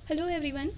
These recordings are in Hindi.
Hello everyone.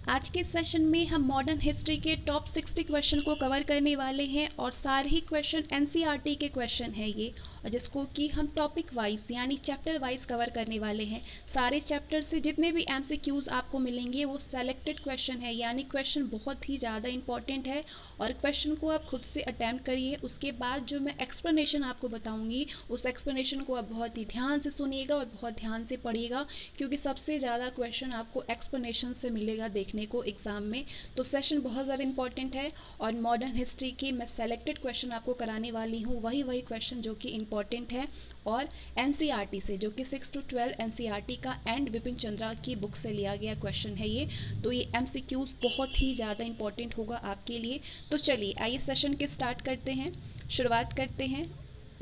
आज के सेशन में हम मॉडर्न हिस्ट्री के टॉप 60 क्वेश्चन को कवर करने वाले हैं और सारे ही क्वेश्चन एनसीईआरटी के क्वेश्चन हैं ये, और जिसको कि हम टॉपिक वाइज यानी चैप्टर वाइज कवर करने वाले हैं। सारे चैप्टर से जितने भी एमसीक्यूज आपको मिलेंगे वो सेलेक्टेड क्वेश्चन है, यानी क्वेश्चन बहुत ही ज़्यादा इंपॉर्टेंट है और क्वेश्चन को आप खुद से अटैम्प्ट करिए। उसके बाद जो मैं एक्सप्लेनेशन आपको बताऊँगी उस एक्सप्लेनेशन को आप बहुत ही ध्यान से सुनिएगा और बहुत ध्यान से पढ़िएगा, क्योंकि सबसे ज़्यादा क्वेश्चन आपको एक्सप्लेनेशन से मिलेगा देखने को एग्जाम में। तो सेशन बहुत ज़्यादा इंपॉर्टेंट है और मॉडर्न हिस्ट्री के मैं सेलेक्टेड क्वेश्चन आपको कराने वाली हूँ, वही क्वेश्चन जो कि इंपॉर्टेंट है और एनसीईआरटी से, जो कि 6 to 12 एनसीईआरटी का एंड विपिन चंद्रा की बुक से लिया गया क्वेश्चन है ये। तो ये एमसीक्यूज बहुत ही ज़्यादा इंपॉर्टेंट होगा आपके लिए। तो चलिए आइए सेशन के स्टार्ट करते हैं, शुरुआत करते हैं।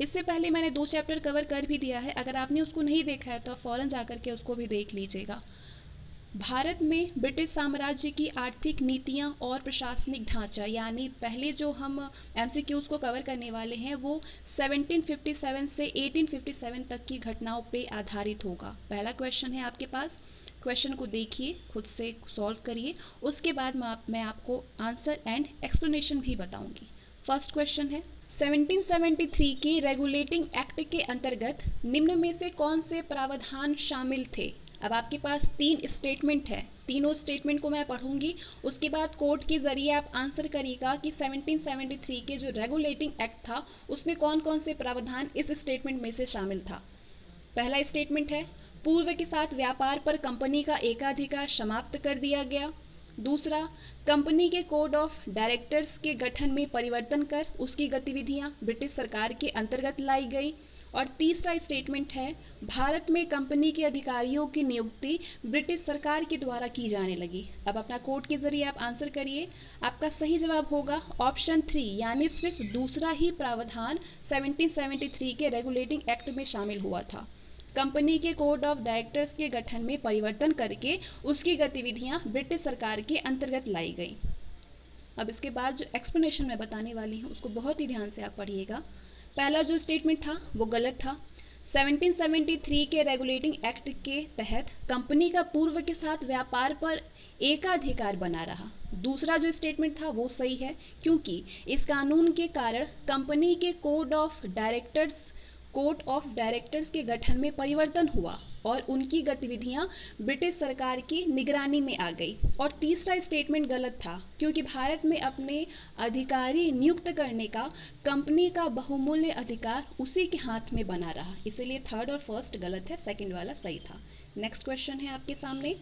इससे पहले मैंने 2 चैप्टर कवर कर भी दिया है, अगर आपने उसको नहीं देखा है तो आप फ़ौरन जाकर के उसको भी देख लीजिएगा। भारत में ब्रिटिश साम्राज्य की आर्थिक नीतियां और प्रशासनिक ढांचा, यानी पहले जो हम एमसीक्यूज को कवर करने वाले हैं वो 1757 से 1857 तक की घटनाओं पे आधारित होगा। पहला क्वेश्चन है आपके पास, क्वेश्चन को देखिए, खुद से सॉल्व करिए, उसके बाद मैं आपको आंसर एंड एक्सप्लेनेशन भी बताऊंगी। फर्स्ट क्वेश्चन है, 1773 के रेगुलेटिंग एक्ट के अंतर्गत निम्न में से कौन से प्रावधान शामिल थे। अब आपके पास 3 स्टेटमेंट है, तीनों स्टेटमेंट को मैं पढ़ूंगी, उसके बाद कोर्ट के जरिए आप आंसर करिएगा कि 1773 के जो रेगुलेटिंग एक्ट था उसमें कौन कौन से प्रावधान इस स्टेटमेंट में से शामिल था। पहला स्टेटमेंट है, पूर्व के साथ व्यापार पर कंपनी का एकाधिकार समाप्त कर दिया गया। दूसरा, कंपनी के कोड ऑफ डायरेक्टर्स के गठन में परिवर्तन कर उसकी गतिविधियां ब्रिटिश सरकार के अंतर्गत लाई गई। और तीसरा स्टेटमेंट है, भारत में कंपनी के अधिकारियों की नियुक्ति ब्रिटिश सरकार के द्वारा की जाने लगी। अब अपना कोड के जरिए आप आंसर करिए। आपका सही जवाब होगा ऑप्शन 3, यानी सिर्फ दूसरा ही प्रावधान 1773 के रेगुलेटिंग एक्ट में शामिल हुआ था। कंपनी के कोड ऑफ डायरेक्टर्स के गठन में परिवर्तन करके उसकी गतिविधियां ब्रिटिश सरकार के अंतर्गत लाई गई। अब इसके बाद जो एक्सप्लेनेशन मैं बताने वाली हूँ उसको बहुत ही ध्यान से आप पढ़िएगा। पहला जो स्टेटमेंट था वो गलत था। 1773 के रेगुलेटिंग एक्ट के तहत कंपनी का पूर्व के साथ व्यापार पर एकाधिकार बना रहा। दूसरा जो स्टेटमेंट था वो सही है, क्योंकि इस कानून के कारण कंपनी के कोड ऑफ डायरेक्टर्स के गठन में परिवर्तन हुआ और उनकी गतिविधियां ब्रिटिश सरकार की निगरानी में आ गई। और तीसरा स्टेटमेंट गलत था, क्योंकि भारत में अपने अधिकारी नियुक्त करने का कंपनी का बहुमूल्य अधिकार उसी के हाथ में बना रहा। इसलिए थर्ड और फर्स्ट गलत है, सेकंड वाला सही था। नेक्स्ट क्वेश्चन है आपके सामने,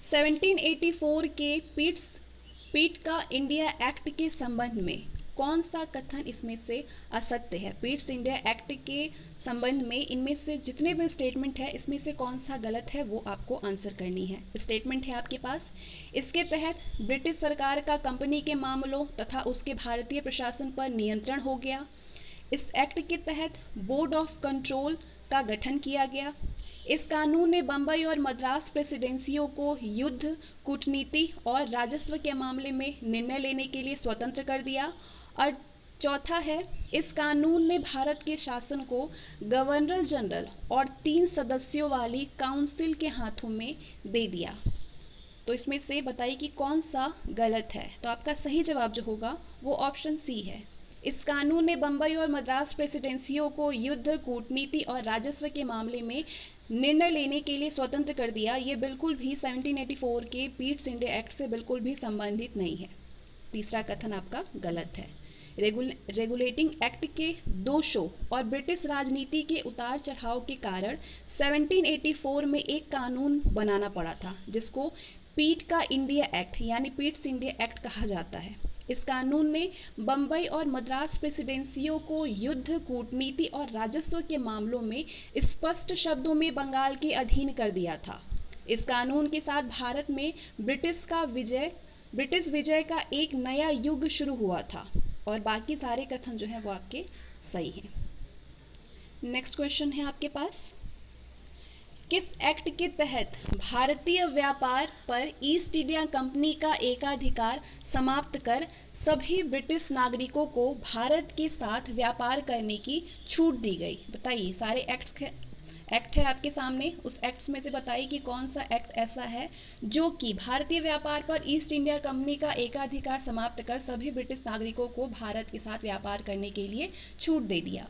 1784 के पीट का इंडिया एक्ट के संबंध में कौन सा कथन इसमें से असत्य है। पीट्स इंडिया एक्ट के संबंध में इनमें से जितने भी स्टेटमेंट है इसमें से कौन सा गलत है वो आपको आंसर करनी है। स्टेटमेंट है आपके पास, इसके तहत ब्रिटिश सरकार का कंपनी के मामलों तथा उसके भारतीय प्रशासन पर नियंत्रण हो गया। इस एक्ट के तहत बोर्ड ऑफ कंट्रोल का गठन किया गया। इस कानून ने बम्बई और मद्रास प्रेसिडेंसियों को युद्ध, कूटनीति और राजस्व के मामले में निर्णय लेने के लिए स्वतंत्र कर दिया। और चौथा है, इस कानून ने भारत के शासन को गवर्नर जनरल और 3 सदस्यों वाली काउंसिल के हाथों में दे दिया। तो इसमें से बताइए कि कौन सा गलत है। तो आपका सही जवाब जो होगा वो ऑप्शन सी है। इस कानून ने बम्बई और मद्रास प्रेसिडेंसियों को युद्ध, कूटनीति और राजस्व के मामले में निर्णय लेने के लिए स्वतंत्र कर दिया। ये बिल्कुल भी 1784 के पीट्स इंडिया एक्ट से बिल्कुल भी संबंधित नहीं है। तीसरा कथन आपका गलत है। रेगुलेटिंग एक्ट के दोषों और ब्रिटिश राजनीति के उतार चढ़ाव के कारण 1784 में एक कानून बनाना पड़ा था जिसको पीट का इंडिया एक्ट यानी पीट्स इंडिया एक्ट कहा जाता है। इस कानून ने बम्बई और मद्रास प्रेसिडेंसियों को युद्ध, कूटनीति और राजस्व के मामलों में स्पष्ट शब्दों में बंगाल के अधीन कर दिया था। इस कानून के साथ भारत में ब्रिटिश विजय का एक नया युग शुरू हुआ था और बाकी सारे कथन जो है वो आपके सही हैं। नेक्स्ट क्वेश्चन है आपके पास, किस एक्ट के तहत भारतीय व्यापार पर ईस्ट इंडिया कंपनी का एकाधिकार समाप्त कर सभी ब्रिटिश नागरिकों को भारत के साथ व्यापार करने की छूट दी गई। बताइए, सारे एक्ट है आपके सामने, उस एक्ट्स में से बताइए कि कौन सा एक्ट ऐसा है जो कि भारतीय व्यापार पर ईस्ट इंडिया कंपनी का एकाधिकार समाप्त कर सभी ब्रिटिश नागरिकों को भारत के साथ व्यापार करने के लिए छूट दे दिया।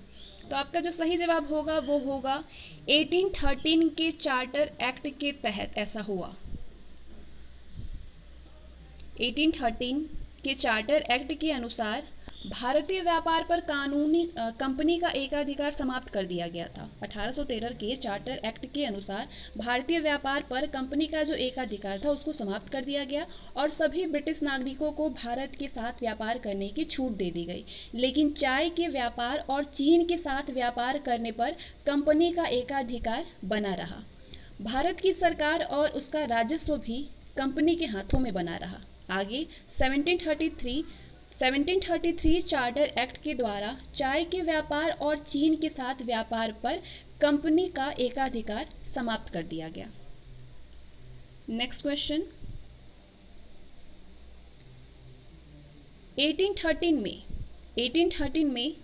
तो आपका जो सही जवाब होगा वो होगा 1813 के चार्टर एक्ट के तहत ऐसा हुआ। 1813 के चार्टर एक्ट के अनुसार भारतीय व्यापार पर कानूनी कंपनी का एकाधिकार समाप्त कर दिया गया था। 1813 के चार्टर एक्ट के अनुसार भारतीय व्यापार पर कंपनी का जो एकाधिकार था उसको समाप्त कर दिया गया और सभी ब्रिटिश नागरिकों को भारत के साथ व्यापार करने की छूट दे दी गई। लेकिन चाय के व्यापार और चीन के साथ व्यापार करने पर कंपनी का एकाधिकार बना रहा। भारत की सरकार और उसका राजस्व भी कंपनी के हाथों में बना रहा। आगे 1733 चार्टर एक्ट के द्वारा चाय के व्यापार और चीन के साथ व्यापार पर कंपनी का एकाधिकार समाप्त कर दिया गया। नेक्स्ट क्वेश्चन, 1813 में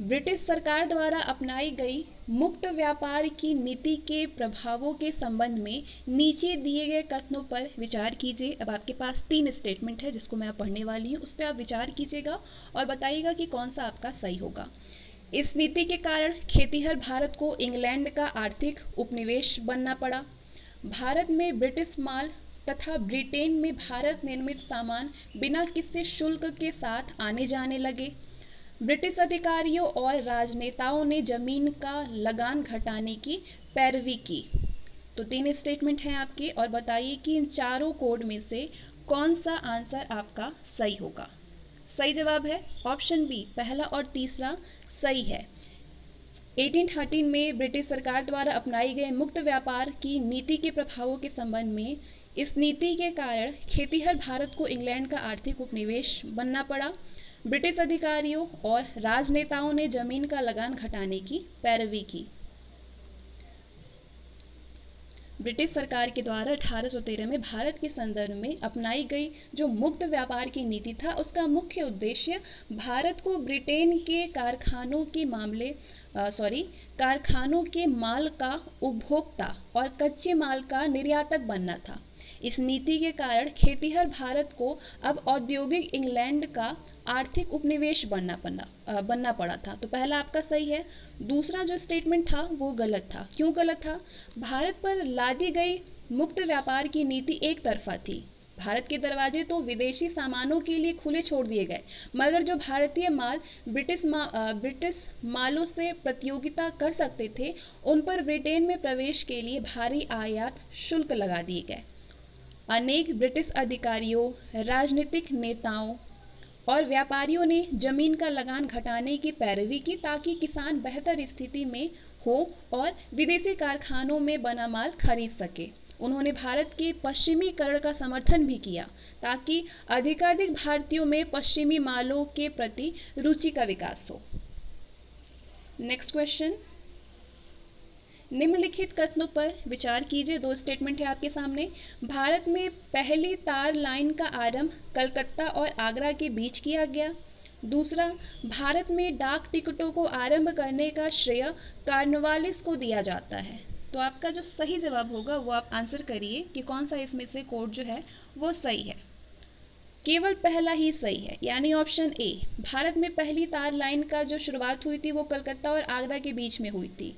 ब्रिटिश सरकार द्वारा अपनाई गई मुक्त व्यापार की नीति के प्रभावों के संबंध में नीचे दिए गए कथनों पर विचार कीजिए। अब आपके पास 3 स्टेटमेंट है जिसको मैं पढ़ने वाली हूँ, उस पर आप विचार कीजिएगा और बताइएगा कि कौन सा आपका सही होगा। इस नीति के कारण खेतीहर भारत को इंग्लैंड का आर्थिक उपनिवेश बनना पड़ा। भारत में ब्रिटिश माल तथा ब्रिटेन में भारत निर्मित सामान बिना किसी शुल्क के साथ आने जाने लगे। ब्रिटिश अधिकारियों और राजनेताओं ने जमीन का लगान घटाने की पैरवी की। तो 3 स्टेटमेंट हैं आपके और बताइए कि इन चारों कोड में से कौन सा आंसर आपका सही होगा। सही जवाब है ऑप्शन बी, पहला और तीसरा सही है। 1813 में ब्रिटिश सरकार द्वारा अपनाई गई मुक्त व्यापार की नीति के प्रभावों के संबंध में इस नीति के कारण खेतीहर भारत को इंग्लैंड का आर्थिक उपनिवेश बनना पड़ा। ब्रिटिश अधिकारियों और राजनेताओं ने जमीन का लगान घटाने की पैरवी की। ब्रिटिश सरकार के द्वारा 1813 में भारत के संदर्भ में अपनाई गई जो मुक्त व्यापार की नीति था उसका मुख्य उद्देश्य भारत को ब्रिटेन के कारखानों के माल का उपभोक्ता और कच्चे माल का निर्यातक बनना था। इस नीति के कारण खेतीहर भारत को अब औद्योगिक इंग्लैंड का आर्थिक उपनिवेश बनना पड़ा था। तो पहला आपका सही है। दूसरा जो स्टेटमेंट था वो गलत था। क्यों गलत था? भारत पर लादी गई मुक्त व्यापार की नीति एक तरफा थी। भारत के दरवाजे तो विदेशी सामानों के लिए खुले छोड़ दिए गए, मगर जो भारतीय माल ब्रिटिश मालों से प्रतियोगिता कर सकते थे उन पर ब्रिटेन में प्रवेश के लिए भारी आयात शुल्क लगा दिए गए। अनेक ब्रिटिश अधिकारियों, राजनीतिक नेताओं और व्यापारियों ने जमीन का लगान घटाने की पैरवी की ताकि किसान बेहतर स्थिति में हो और विदेशी कारखानों में बना माल खरीद सके। उन्होंने भारत के पश्चिमीकरण का समर्थन भी किया ताकि अधिकाधिक भारतीयों में पश्चिमी मालों के प्रति रुचि का विकास हो। नेक्स्ट क्वेश्चन, निम्नलिखित कथनों पर विचार कीजिए। 2 स्टेटमेंट है आपके सामने। भारत में पहली तार लाइन का आरंभ कलकत्ता और आगरा के बीच किया गया। दूसरा, भारत में डाक टिकटों को आरंभ करने का श्रेय कॉर्नवालिस को दिया जाता है। तो आपका जो सही जवाब होगा वो आप आंसर करिए कि कौन सा इसमें से कोड जो है वो सही है। केवल पहला ही सही है, यानी ऑप्शन ए। भारत में पहली तार लाइन का जो शुरुआत हुई थी वो कलकत्ता और आगरा के बीच में हुई थी।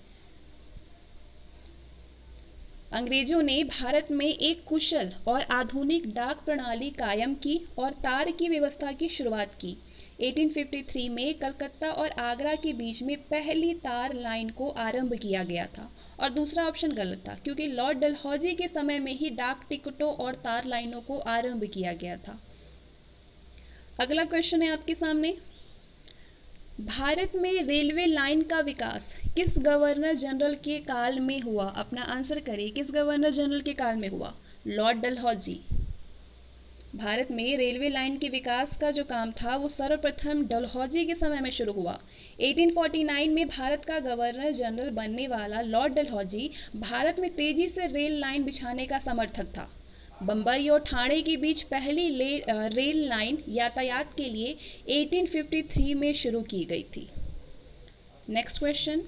अंग्रेजों ने भारत में एक कुशल और आधुनिक डाक प्रणाली कायम की और तार की व्यवस्था की शुरुआत की। 1853 में कलकत्ता और आगरा के बीच में पहली तार लाइन को आरंभ किया गया था। और दूसरा ऑप्शन गलत था क्योंकि लॉर्ड डलहौजी के समय में ही डाक टिकटों और तार लाइनों को आरंभ किया गया था। अगला क्वेश्चन है आपके सामने। भारत में रेलवे लाइन का विकास किस गवर्नर जनरल के काल में हुआ? अपना आंसर करिए, किस गवर्नर जनरल के काल में हुआ? लॉर्ड डलहौजी। भारत में रेलवे लाइन के विकास का जो काम था वो सर्वप्रथम डलहौजी के समय में शुरू हुआ। 1849 में भारत का गवर्नर जनरल बनने वाला लॉर्ड डलहौजी भारत में तेजी से रेल लाइन बिछाने का समर्थक था। बम्बई और ठाणे के बीच पहली रेल लाइन यातायात के लिए 1853 में शुरू की गई थी। नेक्स्ट क्वेश्चन,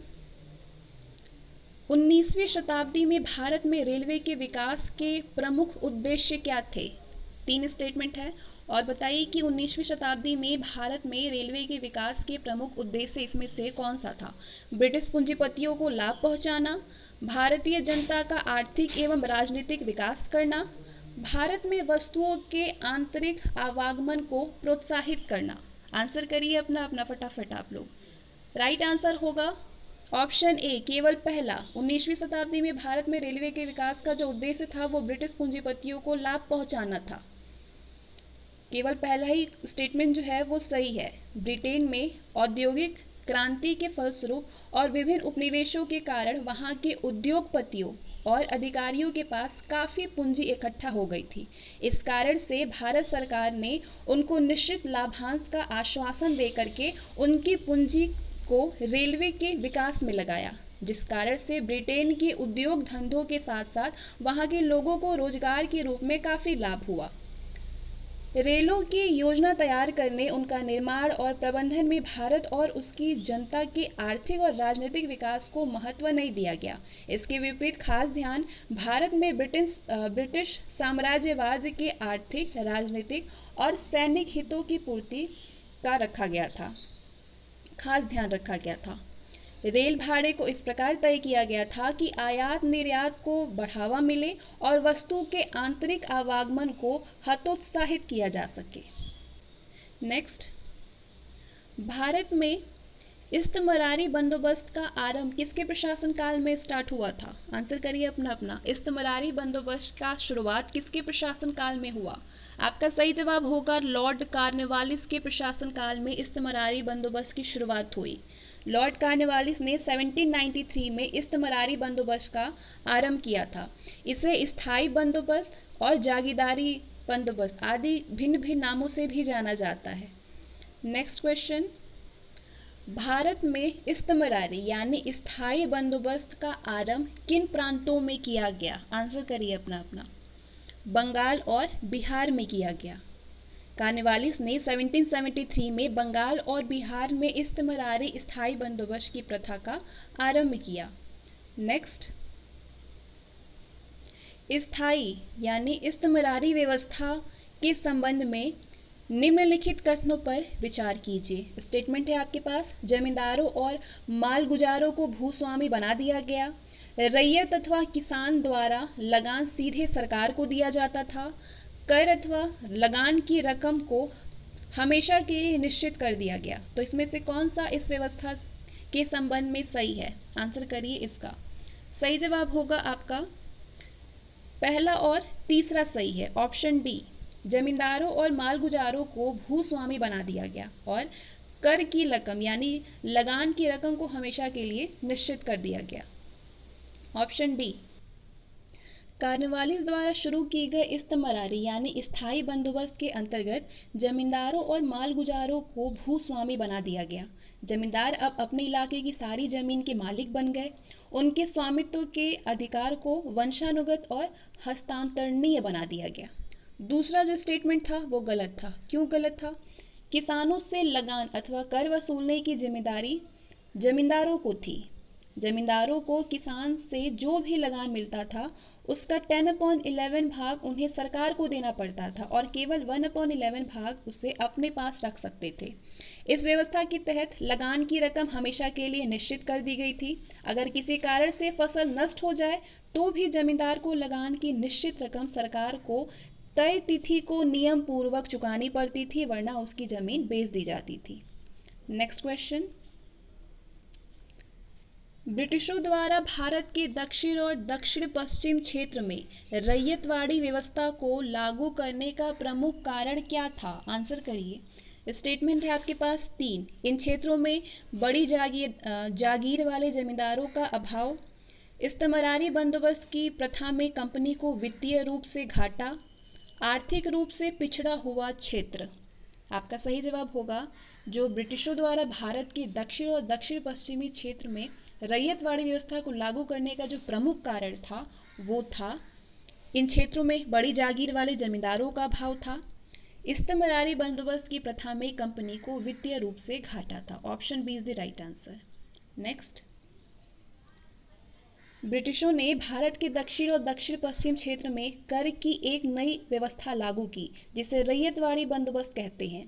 19वीं शताब्दी में भारत में रेलवे के विकास के प्रमुख उद्देश्य क्या थे? 3 स्टेटमेंट है और बताइए कि 19वीं शताब्दी में भारत में रेलवे के विकास के प्रमुख उद्देश्य इसमें से कौन सा था? ब्रिटिश पूंजीपतियों को लाभ पहुंचाना, भारतीय जनता का आर्थिक एवं राजनीतिक विकास करना, भारत में वस्तुओं के आंतरिक आवागमन को प्रोत्साहित करना। आंसर करिए अपना अपना फटाफट आप लोग। राइट आंसर होगा ऑप्शन ए, केवल पहला। 19वीं शताब्दी में भारत में रेलवे के विकास का जो उद्देश्य था वो ब्रिटिश पूंजीपतियों को लाभ पहुंचाना था। केवल पहला ही स्टेटमेंट जो है वो सही है। ब्रिटेन में औद्योगिक क्रांति के फलस्वरूप और विभिन्न उपनिवेशों के कारण वहां के उद्योगपतियों और अधिकारियों के पास काफ़ी पूंजी इकट्ठा हो गई थी। इस कारण से भारत सरकार ने उनको निश्चित लाभांश का आश्वासन देकर के उनकी पूंजी को रेलवे के विकास में लगाया, जिस कारण से ब्रिटेन के उद्योग धंधों के साथ साथ वहां के लोगों को रोजगार के रूप में काफ़ी लाभ हुआ। रेलों की योजना तैयार करने, उनका निर्माण और प्रबंधन में भारत और उसकी जनता के आर्थिक और राजनीतिक विकास को महत्व नहीं दिया गया। इसके विपरीत खास ध्यान भारत में ब्रिटिश साम्राज्यवाद के आर्थिक, राजनीतिक और सैनिक हितों की पूर्ति का रखा गया था, खास ध्यान रखा गया था। रेल भाड़े को इस प्रकार तय किया गया था कि आयात निर्यात को बढ़ावा मिले और वस्तु के आंतरिक आवागमन को हतोत्साहित किया जा सके। नेक्स्ट, भारत में इस्तमरारी बंदोबस्त का आरंभ किसके प्रशासन काल में स्टार्ट हुआ था? आंसर करिए अपना अपना। इस्तमरारी बंदोबस्त का शुरुआत किसके प्रशासन काल में हुआ? आपका सही जवाब होगा लॉर्ड कॉर्नवालिस के प्रशासन काल में इस्तमरारी बंदोबस्त की शुरुआत हुई। लॉर्ड कॉर्नवालिस ने 1793 में इस्तमरारी बंदोबस्त का आरंभ किया था। इसे स्थायी बंदोबस्त और जागीरदारी बंदोबस्त आदि भिन्न भिन्न नामों से भी जाना जाता है। नेक्स्ट क्वेश्चन, भारत में इस्तमरारी यानी स्थायी बंदोबस्त का आरंभ किन प्रांतों में किया गया? आंसर करिए अपना अपना। बंगाल और बिहार में किया गया। कॉर्नवालिस ने 1773 में बंगाल और बिहार में इस्तमरारी स्थायी बंदोबस्त की प्रथा का आरंभ किया। नेक्स्ट, स्थायी यानी इस्तमरारी व्यवस्था के संबंध में निम्नलिखित कथनों पर विचार कीजिए। स्टेटमेंट है आपके पास, जमींदारों और मालगुजारों को भूस्वामी बना दिया गया, रैयत अथवा किसान द्वारा लगान सीधे सरकार को दिया जाता था, कर अथवा लगान की रकम को हमेशा के लिए निश्चित कर दिया गया। तो इसमें से कौन सा इस व्यवस्था के संबंध में सही है? आंसर करिए इसका। सही जवाब होगा आपका पहला और तीसरा सही है, ऑप्शन डी। जमींदारों और मालगुजारों को भूस्वामी बना दिया गया और कर की रकम यानी लगान की रकम को हमेशा के लिए निश्चित कर दिया गया। Option D. कॉर्नवालिस द्वारा शुरू की गई इस्तमरारी यानी स्थायी बंदोबस्त के अंतर्गत जमींदारों और मालगुजारों को भूस्वामी बना दिया गया। जमींदार अब अपने इलाके की सारी जमीन के मालिक बन गए। उनके स्वामित्व के अधिकार को वंशानुगत और हस्तांतरणीय बना दिया गया। दूसरा जो स्टेटमेंट था वो गलत था। क्यों गलत था? किसानों से लगान अथवा कर वसूलने की जिम्मेदारी जमींदारों को थी। जमींदारों को किसान से जो भी लगान मिलता था उसका 10/11 भाग उन्हें सरकार को देना पड़ता था और केवल 1/11 भाग उसे अपने पास रख सकते थे। इस व्यवस्था के तहत लगान की रकम हमेशा के लिए निश्चित कर दी गई थी। अगर किसी कारण से फसल नष्ट हो जाए तो भी जमींदार को लगान की निश्चित रकम सरकार को तय तिथि को नियम पूर्वक चुकानी पड़ती थी, वरना उसकी जमीन बेच दी जाती थी। नेक्स्ट क्वेश्चन, ब्रिटिशों द्वारा भारत के दक्षिण और दक्षिण पश्चिम क्षेत्र में रैयतवाड़ी व्यवस्था को लागू करने का प्रमुख कारण क्या था? आंसर करिए। स्टेटमेंट है आपके पास 3। इन क्षेत्रों में बड़ी जागीर वाले जमींदारों का अभाव, इस्तमरारी बंदोबस्त की प्रथा में कंपनी को वित्तीय रूप से घाटा, आर्थिक रूप से पिछड़ा हुआ क्षेत्र। आपका सही जवाब होगा जो ब्रिटिशों द्वारा भारत के दक्षिण और दक्षिण पश्चिमी क्षेत्र में रैयतवाड़ी व्यवस्था को लागू करने का जो प्रमुख कारण था वो था इन क्षेत्रों में बड़ी जागीर वाले जमींदारों का अभाव था, इस्तमरारी बंदोबस्त की प्रथा में कंपनी को वित्तीय रूप से घाटा था। Option B is the right answer. Next, ब्रिटिशों ने भारत के दक्षिण और दक्षिण पश्चिम क्षेत्र में कर की एक नई व्यवस्था लागू की जिसे रैयतवाड़ी बंदोबस्त कहते हैं।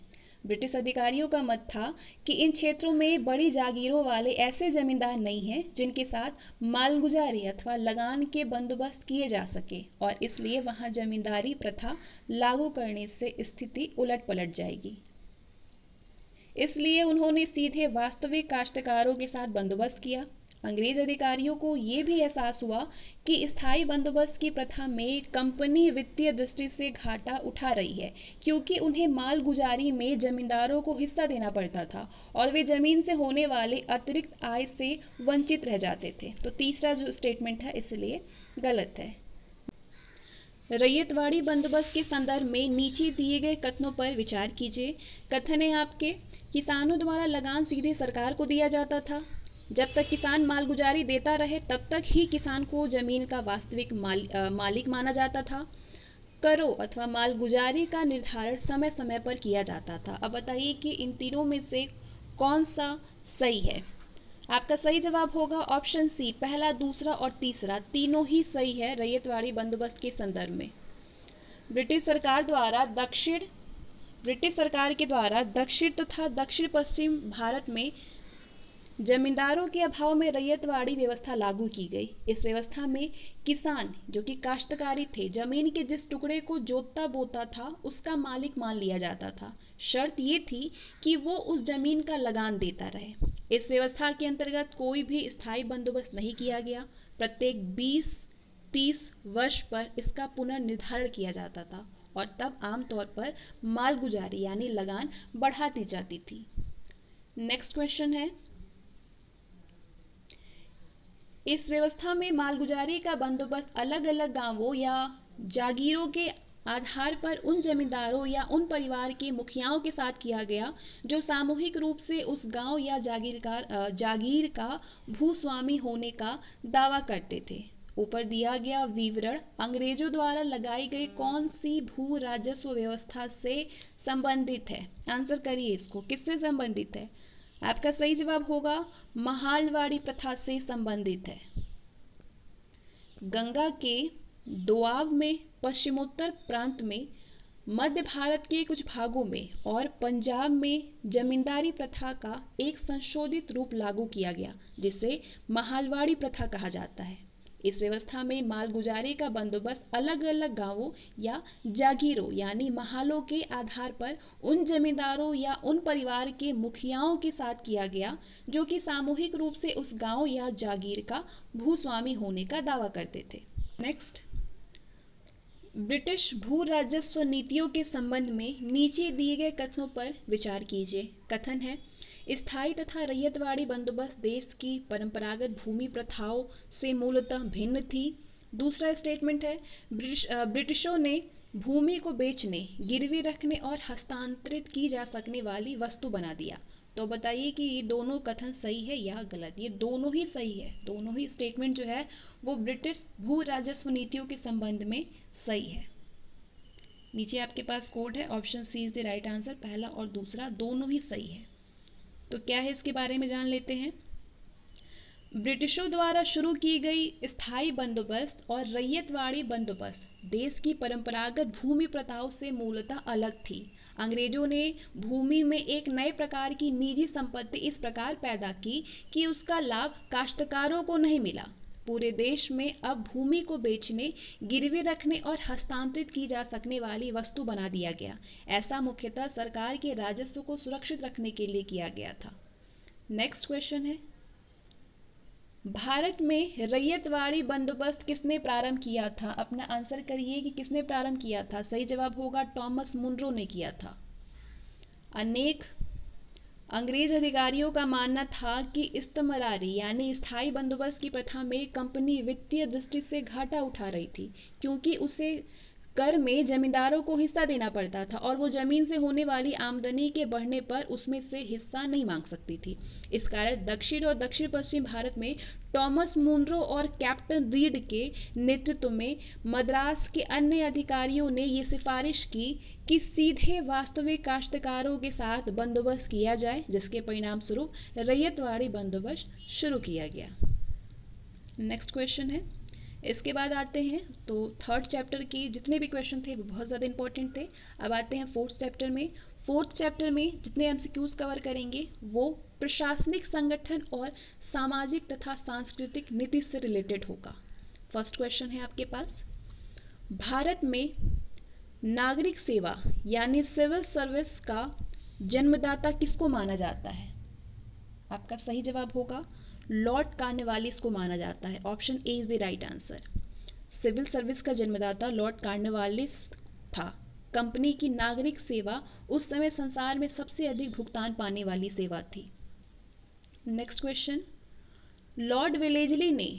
ब्रिटिश अधिकारियों का मत था कि इन क्षेत्रों में बड़ी जागीरों वाले ऐसे जमींदार नहीं हैं जिनके साथ मालगुजारी अथवा लगान के बंदोबस्त किए जा सके और इसलिए वहां जमींदारी प्रथा लागू करने से स्थिति उलट पलट जाएगी। इसलिए उन्होंने सीधे वास्तविक काश्तकारों के साथ बंदोबस्त किया। अंग्रेज अधिकारियों को ये भी एहसास हुआ कि स्थायी बंदोबस्त की प्रथा में कंपनी वित्तीय दृष्टि से घाटा उठा रही है क्योंकि उन्हें मालगुजारी में जमींदारों को हिस्सा देना पड़ता था और वे जमीन से होने वाले अतिरिक्त आय से वंचित रह जाते थे। तो तीसरा जो स्टेटमेंट है इसलिए गलत है। रैयतवाड़ी बंदोबस्त के संदर्भ में नीचे दिए गए कथनों पर विचार कीजिए। कथन है आपके, किसानों द्वारा लगान सीधे सरकार को दिया जाता था। जब तक किसान मालगुजारी देता रहे तब तक ही किसान को जमीन का वास्तविक मालिक माना जाता था। करों अथवा मालगुजारी का निर्धारण समय समय पर किया जाता था। अब बताइए कि इन तीनों में से कौन सा सही है। आपका सही जवाब होगा ऑप्शन सी, पहला, दूसरा और तीसरा तीनों ही सही है रैयतवाड़ी बंदोबस्त के संदर्भ में। ब्रिटिश सरकार के द्वारा दक्षिण तथा दक्षिण पश्चिम भारत में जमींदारों के अभाव में रैयतवाड़ी व्यवस्था लागू की गई। इस व्यवस्था में किसान जो कि काश्तकारी थे जमीन के जिस टुकड़े को जोतता बोता था उसका मालिक मान लिया जाता था। शर्त ये थी कि वो उस जमीन का लगान देता रहे। इस व्यवस्था के अंतर्गत कोई भी स्थायी बंदोबस्त नहीं किया गया। प्रत्येक 20-30 वर्ष पर इसका पुनर्निर्धारण किया जाता था और तब आमतौर पर मालगुजारी यानी लगान बढ़ा दी जाती थी। नेक्स्ट क्वेश्चन है, इस व्यवस्था में मालगुजारी का बंदोबस्त अलग अलग गांवों या जागीरों के आधार पर उन जमींदारों या उन परिवार के मुखियाओं के साथ किया गया जो सामूहिक रूप से उस गांव या जागीर का भूस्वामी होने का दावा करते थे। ऊपर दिया गया विवरण अंग्रेजों द्वारा लगाई गई कौन सी भू राजस्व व्यवस्था से संबंधित है? आंसर करिए इसको, किससे संबंधित है? आपका सही जवाब होगा महालवाड़ी प्रथा से संबंधित है। गंगा के दोआब में, पश्चिमोत्तर प्रांत में, मध्य भारत के कुछ भागों में और पंजाब में जमींदारी प्रथा का एक संशोधित रूप लागू किया गया जिसे महालवाड़ी प्रथा कहा जाता है। इस व्यवस्था में मालगुजारी का बंदोबस्त अलग अलग गांवों या जागीरों यानी महालों के आधार पर उन जमींदारों या उन परिवार के मुखियाओं के साथ किया गया जो कि सामूहिक रूप से उस गांव या जागीर का भूस्वामी होने का दावा करते थे। नेक्स्ट, ब्रिटिश भू राजस्व नीतियों के संबंध में नीचे दिए गए कथनों पर विचार कीजिए। कथन है, स्थायी तथा रैयतवाड़ी बंदोबस्त देश की परंपरागत भूमि प्रथाओं से मूलतः भिन्न थी। दूसरा स्टेटमेंट है, ब्रिटिशों ने भूमि को बेचने, गिरवी रखने और हस्तांतरित की जा सकने वाली वस्तु बना दिया। तो बताइए कि ये दोनों कथन सही है या गलत? ये दोनों ही सही है। दोनों ही स्टेटमेंट जो है वो ब्रिटिश भू राजस्व नीतियों के संबंध में सही है। नीचे आपके पास कोड है, option C is the right answer. पहला और दूसरा दोनों ही सही है। तो क्या है इसके बारे में जान लेते हैं। ब्रिटिशों द्वारा शुरू की गई स्थायी बंदोबस्त और रैयतवाड़ी बंदोबस्त देश की परंपरागत भूमि प्रथाओं से मूलतः अलग थी। अंग्रेजों ने भूमि में एक नए प्रकार की निजी संपत्ति इस प्रकार पैदा की कि उसका लाभ काश्तकारों को नहीं मिला। पूरे देश में अब भूमि को बेचने, गिरवी रखने और हस्तांतरित की जा सकने वाली वस्तु बना दिया गया। ऐसा मुख्यतः सरकार के राजस्व को सुरक्षित रखने के लिए किया गया था। नेक्स्ट क्वेश्चन है, भारत में रैयतवाड़ी बंदोबस्त किसने प्रारंभ किया था? अपना आंसर करिए कि किसने प्रारंभ किया था। सही जवाब होगा टॉमस मुनरो ने किया था। अनेक अंग्रेज अधिकारियों का मानना था कि इस्तमरारी यानी स्थायी बंदोबस्त की प्रथा में कंपनी वित्तीय दृष्टि से घाटा उठा रही थी क्योंकि उसे कर में जमींदारों को हिस्सा देना पड़ता था और वो जमीन से होने वाली आमदनी के बढ़ने पर उसमें से हिस्सा नहीं मांग सकती थी। इस कारण दक्षिण और दक्षिण पश्चिम भारत में टॉमस मुनरो और कैप्टन रीड के नेतृत्व में मद्रास के अन्य अधिकारियों ने ये सिफारिश की कि सीधे वास्तविक काश्तकारों के साथ बंदोबस्त किया जाए, जिसके परिणाम स्वरूप रैयतवाड़ी बंदोबस्त शुरू किया गया। नेक्स्ट क्वेश्चन है, इसके बाद आते हैं तो थर्ड चैप्टर के जितने भी क्वेश्चन थे वो बहुत ज़्यादा इंपॉर्टेंट थे। अब आते हैं फोर्थ चैप्टर में। फोर्थ चैप्टर में जितने एमसीक्यूज कवर करेंगे वो प्रशासनिक संगठन और सामाजिक तथा सांस्कृतिक नीति से रिलेटेड होगा। फर्स्ट क्वेश्चन है आपके पास, भारत में नागरिक सेवा यानी सिविल सर्विस का जन्मदाता किसको माना जाता है? आपका सही जवाब होगा लॉर्ड कार्नवालिस को माना जाता है। Option A is the right answer. Civil service का जन्मदाता लॉर्ड कार्नवालिस था। कंपनी की नागरिक सेवा उस समय संसार में सबसे अधिक भुगतान पाने वाली सेवा थी। नेक्स्ट क्वेश्चन, लॉर्ड वेलेजली ने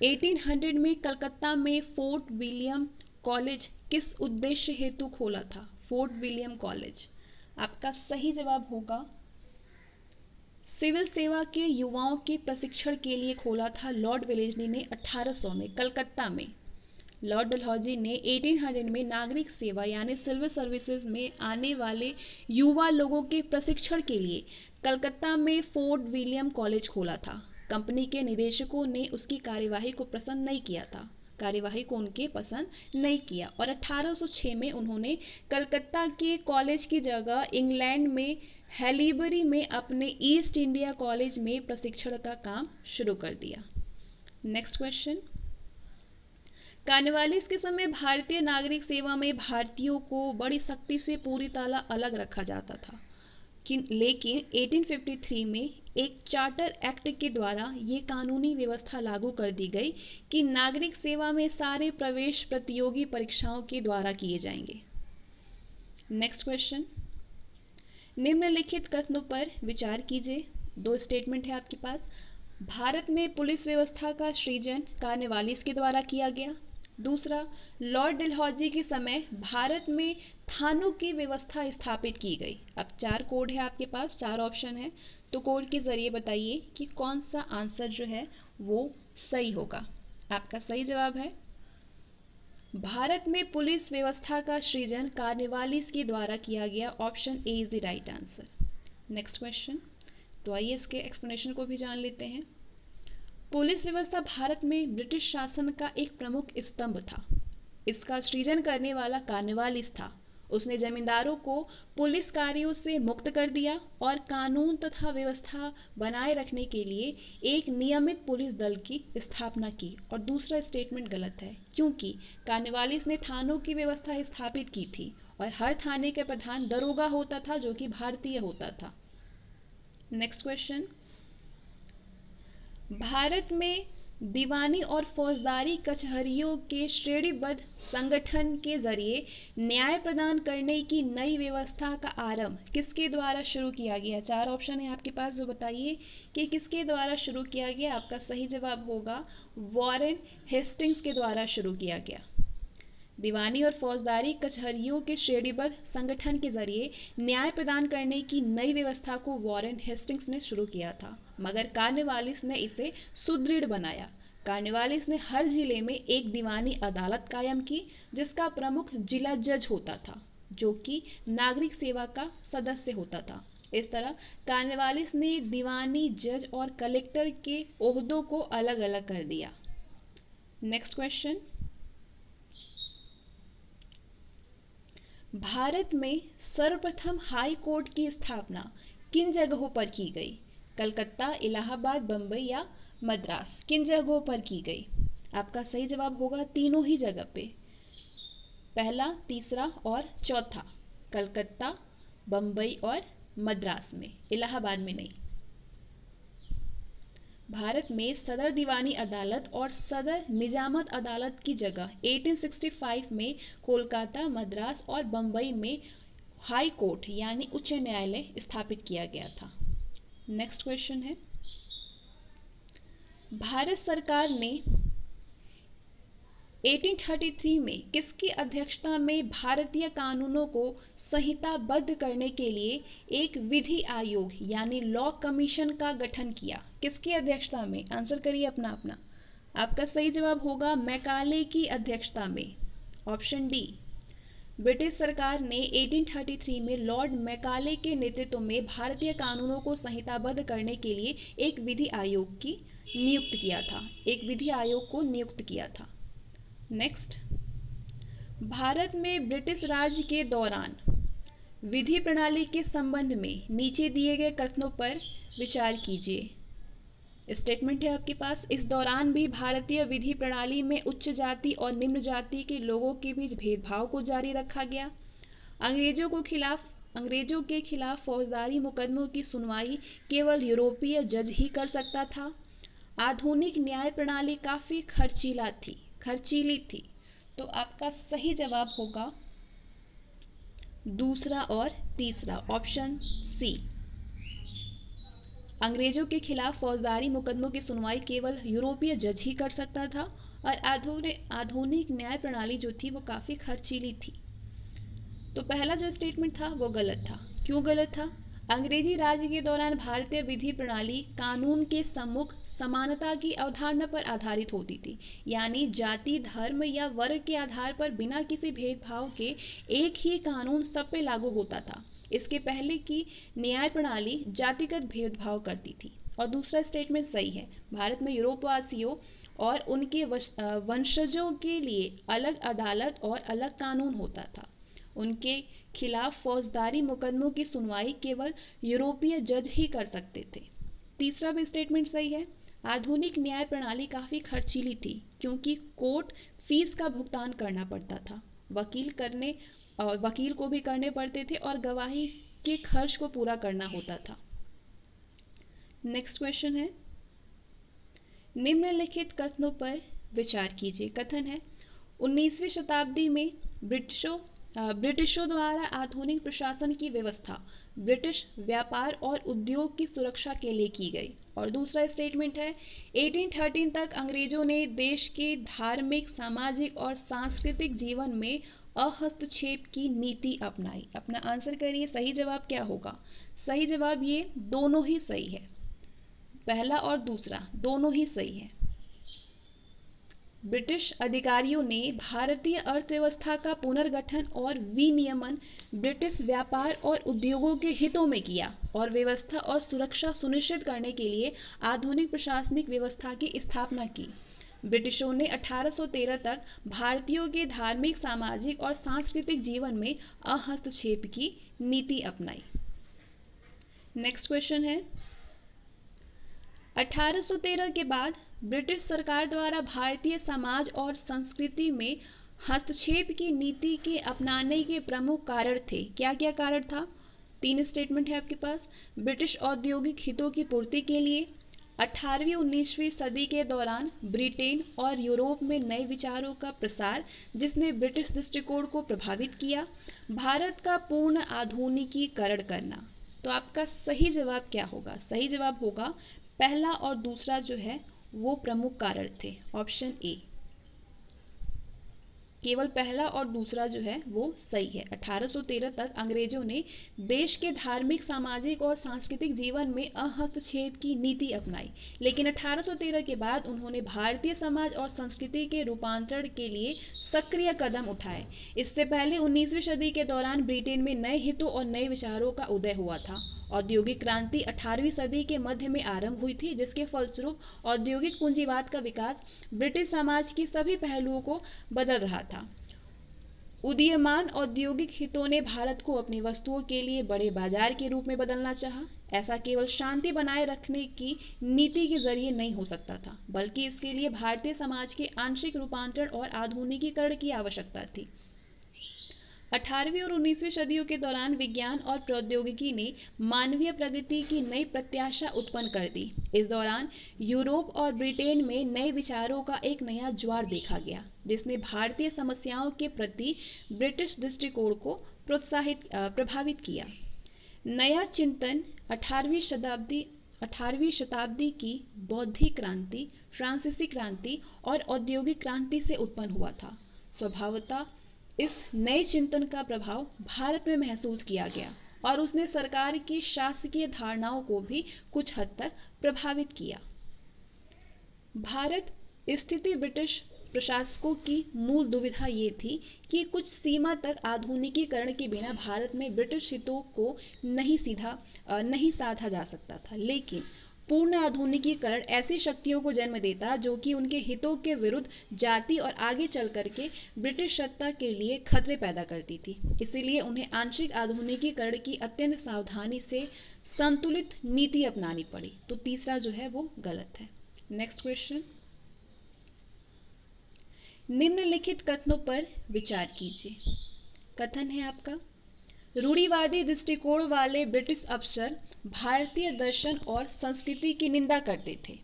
1800 में कलकत्ता में फोर्ट विलियम कॉलेज किस उद्देश्य हेतु खोला था? Fort William college. आपका सही जवाब होगा सिविल सेवा के युवाओं के प्रशिक्षण के लिए खोला था लॉर्ड वेलेजली ने 1800 में कलकत्ता में। लॉर्ड डलहौजी ने 1800 में नागरिक सेवा यानी सिविल सर्विसेज में आने वाले युवा लोगों के प्रशिक्षण के लिए कलकत्ता में फोर्ट विलियम कॉलेज खोला था। कंपनी के निदेशकों ने उसकी कार्यवाही को पसंद नहीं किया और 1806 में उन्होंने कलकत्ता के कॉलेज की जगह इंग्लैंड में हैलीबरी में अपने ईस्ट इंडिया कॉलेज में प्रशिक्षण का काम शुरू कर दिया। नेक्स्ट क्वेश्चन, कार्नवालिस के समय भारतीय नागरिक सेवा में भारतीयों को बड़ी सख्ती से पूरी तरह अलग रखा जाता था, लेकिन 1853 में एक चार्टर एक्ट के द्वारा ये कानूनी व्यवस्था लागू कर दी गई कि नागरिक सेवा में सारे प्रवेश प्रतियोगी परीक्षाओं के द्वारा किए जाएंगे। नेक्स्ट क्वेश्चन, निम्नलिखित कथनों पर विचार कीजिए। दो स्टेटमेंट है आपके पास। भारत में पुलिस व्यवस्था का सृजन कार्नवालिस के द्वारा किया गया। दूसरा, लॉर्ड डलहौजी के समय भारत में थानों की व्यवस्था स्थापित की गई। अब 4 कोड है आपके पास, 4 ऑप्शन है, तो कोड के जरिए बताइए कि कौन सा आंसर जो है वो सही होगा। आपका सही जवाब है भारत में पुलिस व्यवस्था का सृजन कार्नवालिस के द्वारा किया गया। Option A is the right answer. Next question, तो आइए इसके एक्सप्लेनेशन को भी जान लेते हैं। पुलिस व्यवस्था भारत में ब्रिटिश शासन का एक प्रमुख स्तंभ था। इसका सृजन करने वाला कार्नवालिस था। उसने जमींदारों को पुलिस कार्यों से मुक्त कर दिया और कानून तथा व्यवस्था बनाए रखने के लिए एक नियमित पुलिस दल की स्थापना की। और दूसरा स्टेटमेंट गलत है, क्योंकि कार्नवालिस ने थानों की व्यवस्था स्थापित की थी और हर थाने के प्रधान दरोगा होता था जो कि भारतीय होता था। नेक्स्ट क्वेश्चन, भारत में दीवानी और फौजदारी कचहरियों के श्रेणीबद्ध संगठन के जरिए न्याय प्रदान करने की नई व्यवस्था का आरंभ किसके द्वारा शुरू किया गया? 4 ऑप्शन है आपके पास, जो बताइए कि किसके द्वारा शुरू किया गया। आपका सही जवाब होगा वॉरेन हेस्टिंग्स के द्वारा शुरू किया गया। दीवानी और फौजदारी कचहरियों के श्रेणीबद्ध संगठन के जरिए न्याय प्रदान करने की नई व्यवस्था को वॉरेन हेस्टिंग्स ने शुरू किया था, मगर कार्नवालिस ने इसे सुदृढ़ बनाया। कार्नवालिस ने हर जिले में एक दीवानी अदालत कायम की जिसका प्रमुख जिला जज होता था, जो कि नागरिक सेवा का सदस्य होता था। इस तरह कार्नवालिस ने दीवानी, जज और कलेक्टर के ओहदों को अलग अलग कर दिया। नेक्स्ट क्वेश्चन, भारत में सर्वप्रथम हाई कोर्ट की स्थापना किन जगहों पर की गई? कलकत्ता, इलाहाबाद, बम्बई या मद्रास? किन जगहों पर की गई? आपका सही जवाब होगा तीनों ही जगह पे, पहला, तीसरा और चौथा। कलकत्ता, बम्बई और मद्रास में, इलाहाबाद में नहीं। भारत में सदर दीवानी अदालत और सदर निजामत अदालत की जगह 1865 में कोलकाता, मद्रास और बम्बई में हाई कोर्ट यानी उच्च न्यायालय स्थापित किया गया था। नेक्स्ट क्वेश्चन है, भारत सरकार ने 1833 में किसकी अध्यक्षता में भारतीय कानूनों को संहिताबद्ध करने के लिए एक विधि आयोग यानी लॉ कमीशन का गठन किया? किसकी अध्यक्षता में? आंसर करिए अपना अपना। आपका सही जवाब होगा मैकाले की अध्यक्षता में, ऑप्शन डी। ब्रिटिश सरकार ने 1833 में लॉर्ड मैकाले के नेतृत्व में भारतीय कानूनों को संहिताबद्ध करने के लिए एक विधि आयोग की नियुक्त किया था, एक विधि आयोग को नियुक्त किया था। नेक्स्ट, भारत में ब्रिटिश राज के दौरान विधि प्रणाली के संबंध में नीचे दिए गए कथनों पर विचार कीजिए। स्टेटमेंट है आपके पास, इस दौरान भी भारतीय विधि प्रणाली में उच्च जाति और निम्न जाति के लोगों के बीच भेदभाव को जारी रखा गया। अंग्रेजों के खिलाफ फौजदारी मुकदमों की सुनवाई केवल यूरोपीय जज ही कर सकता था। आधुनिक न्याय प्रणाली काफी खर्चीली थी। तो आपका सही जवाब होगा दूसरा और तीसरा, ऑप्शन सी। अंग्रेजों के खिलाफ फौजदारी मुकदमों की सुनवाई केवल यूरोपीय जज ही कर सकता था और आधुनिक न्याय प्रणाली जो थी वो काफी खर्चीली थी। तो पहला जो स्टेटमेंट था वो गलत था। क्यों गलत था? अंग्रेजी राज के दौरान भारतीय विधि प्रणाली कानून के सम्मुख समानता की अवधारणा पर आधारित होती थी, यानी जाति, धर्म या वर्ग के आधार पर बिना किसी भेदभाव के एक ही कानून सब पे लागू होता था। इसके पहले की न्याय प्रणाली जातिगत भेदभाव करती थी। और दूसरा स्टेटमेंट सही है, भारत में यूरोपवासियों और उनके वंशजों के लिए अलग अदालत और अलग कानून होता था। उनके खिलाफ फौजदारी मुकदमों की सुनवाई केवल यूरोपीय जज ही कर सकते थे। तीसरा भी स्टेटमेंट सही है, आधुनिक न्याय प्रणाली काफी खर्चीली थी क्योंकि कोर्ट फीस का भुगतान करना पड़ता था, वकील को भी करने पड़ते थे और गवाही के खर्च को पूरा करना होता था। नेक्स्ट क्वेश्चन है, निम्नलिखित कथनों पर विचार कीजिए। कथन है, 19वीं शताब्दी में ब्रिटिशों द्वारा आधुनिक प्रशासन की व्यवस्था ब्रिटिश व्यापार और उद्योग की सुरक्षा के लिए की गई। और दूसरा स्टेटमेंट है, 1813 तक अंग्रेजों ने देश के धार्मिक, सामाजिक और सांस्कृतिक जीवन में अहस्तक्षेप की नीति अपनाई। अपना आंसर करिए, सही जवाब क्या होगा? सही जवाब ये दोनों ही सही है, पहला और दूसरा दोनों ही सही है। ब्रिटिश अधिकारियों ने भारतीय अर्थव्यवस्था का पुनर्गठन और विनियमन ब्रिटिश व्यापार और उद्योगों के हितों में किया और व्यवस्था और सुरक्षा सुनिश्चित करने के लिए आधुनिक प्रशासनिक व्यवस्था की स्थापना की। ब्रिटिशों ने 1813 तक भारतीयों के धार्मिक, सामाजिक और सांस्कृतिक जीवन में अहस्तक्षेप की नीति अपनाई। नेक्स्ट क्वेश्चन है, 1813 के बाद ब्रिटिश सरकार द्वारा भारतीय समाज और संस्कृति में हस्तक्षेप की नीति के अपनाने के प्रमुख कारण थे। क्या क्या कारण था? 3 स्टेटमेंट है आपके पास। ब्रिटिश औद्योगिक हितों की पूर्ति के लिए, 18वीं-19वीं सदी के दौरान ब्रिटेन और यूरोप में नए विचारों का प्रसार जिसने ब्रिटिश दृष्टिकोण को प्रभावित किया, भारत का पूर्ण आधुनिकीकरण करना। तो आपका सही जवाब क्या होगा? सही जवाब होगा पहला और दूसरा जो है वो प्रमुख कारण थे, ऑप्शन ए। केवल पहला और दूसरा जो है वो सही है। 1813 तक अंग्रेजों ने देश के धार्मिक, सामाजिक और सांस्कृतिक जीवन में अहस्तक्षेप की नीति अपनाई, लेकिन 1813 के बाद उन्होंने भारतीय समाज और संस्कृति के रूपांतरण के लिए सक्रिय कदम उठाए। इससे पहले 19वीं सदी के दौरान ब्रिटेन में नए हितों और नए विचारों का उदय हुआ था। औद्योगिक क्रांति 18वीं सदी के मध्य में आरंभ हुई थी, जिसके फलस्वरूप औद्योगिक पूंजीवाद का विकास ब्रिटिश समाज के सभी पहलुओं को बदल रहा था। उदीयमान औद्योगिक हितों ने भारत को अपनी वस्तुओं के लिए बड़े बाजार के रूप में बदलना चाहा। ऐसा केवल शांति बनाए रखने की नीति के जरिए नहीं हो सकता था, बल्कि इसके लिए भारतीय समाज के आंशिक रूपांतरण और आधुनिकीकरण की आवश्यकता थी। 18वीं और 19वीं सदियों के दौरान विज्ञान और प्रौद्योगिकी ने मानवीय प्रगति की नई प्रत्याशा उत्पन्न कर दी। इस दौरान यूरोप और ब्रिटेन में नए विचारों का एक नया ज्वार देखा गया, जिसने भारतीय समस्याओं के प्रति ब्रिटिश दृष्टिकोण को प्रभावित किया। नया चिंतन 18वीं शताब्दी की बौद्धिक क्रांति, फ्रांसीसी क्रांति और औद्योगिक क्रांति से उत्पन्न हुआ था। स्वभावतः इस नए चिंतन का प्रभाव भारत में महसूस किया गया और उसने सरकार की शासकीय धारणाओं को भी कुछ हद तक प्रभावित किया। भारत स्थिति ब्रिटिश प्रशासकों की मूल दुविधा ये थी कि कुछ सीमा तक आधुनिकीकरण के बिना भारत में ब्रिटिश हितों को नहीं साधा जा सकता था, लेकिन पूर्ण आधुनिकीकरण ऐसी शक्तियों को जन्म देता जो कि उनके हितों के विरुद्ध जाती और आगे चल करके ब्रिटिश सत्ता के लिए खतरे पैदा करती थी। इसीलिए उन्हें आंशिक आधुनिकीकरण की अत्यंत सावधानी से संतुलित नीति अपनानी पड़ी। तो तीसरा जो है वो गलत है। नेक्स्ट क्वेश्चन, निम्नलिखित कथनों पर विचार कीजिए। कथन है आपका, रूढ़िवादी दृष्टिकोण वाले ब्रिटिश अफसर भारतीय दर्शन और संस्कृति की निंदा करते थे।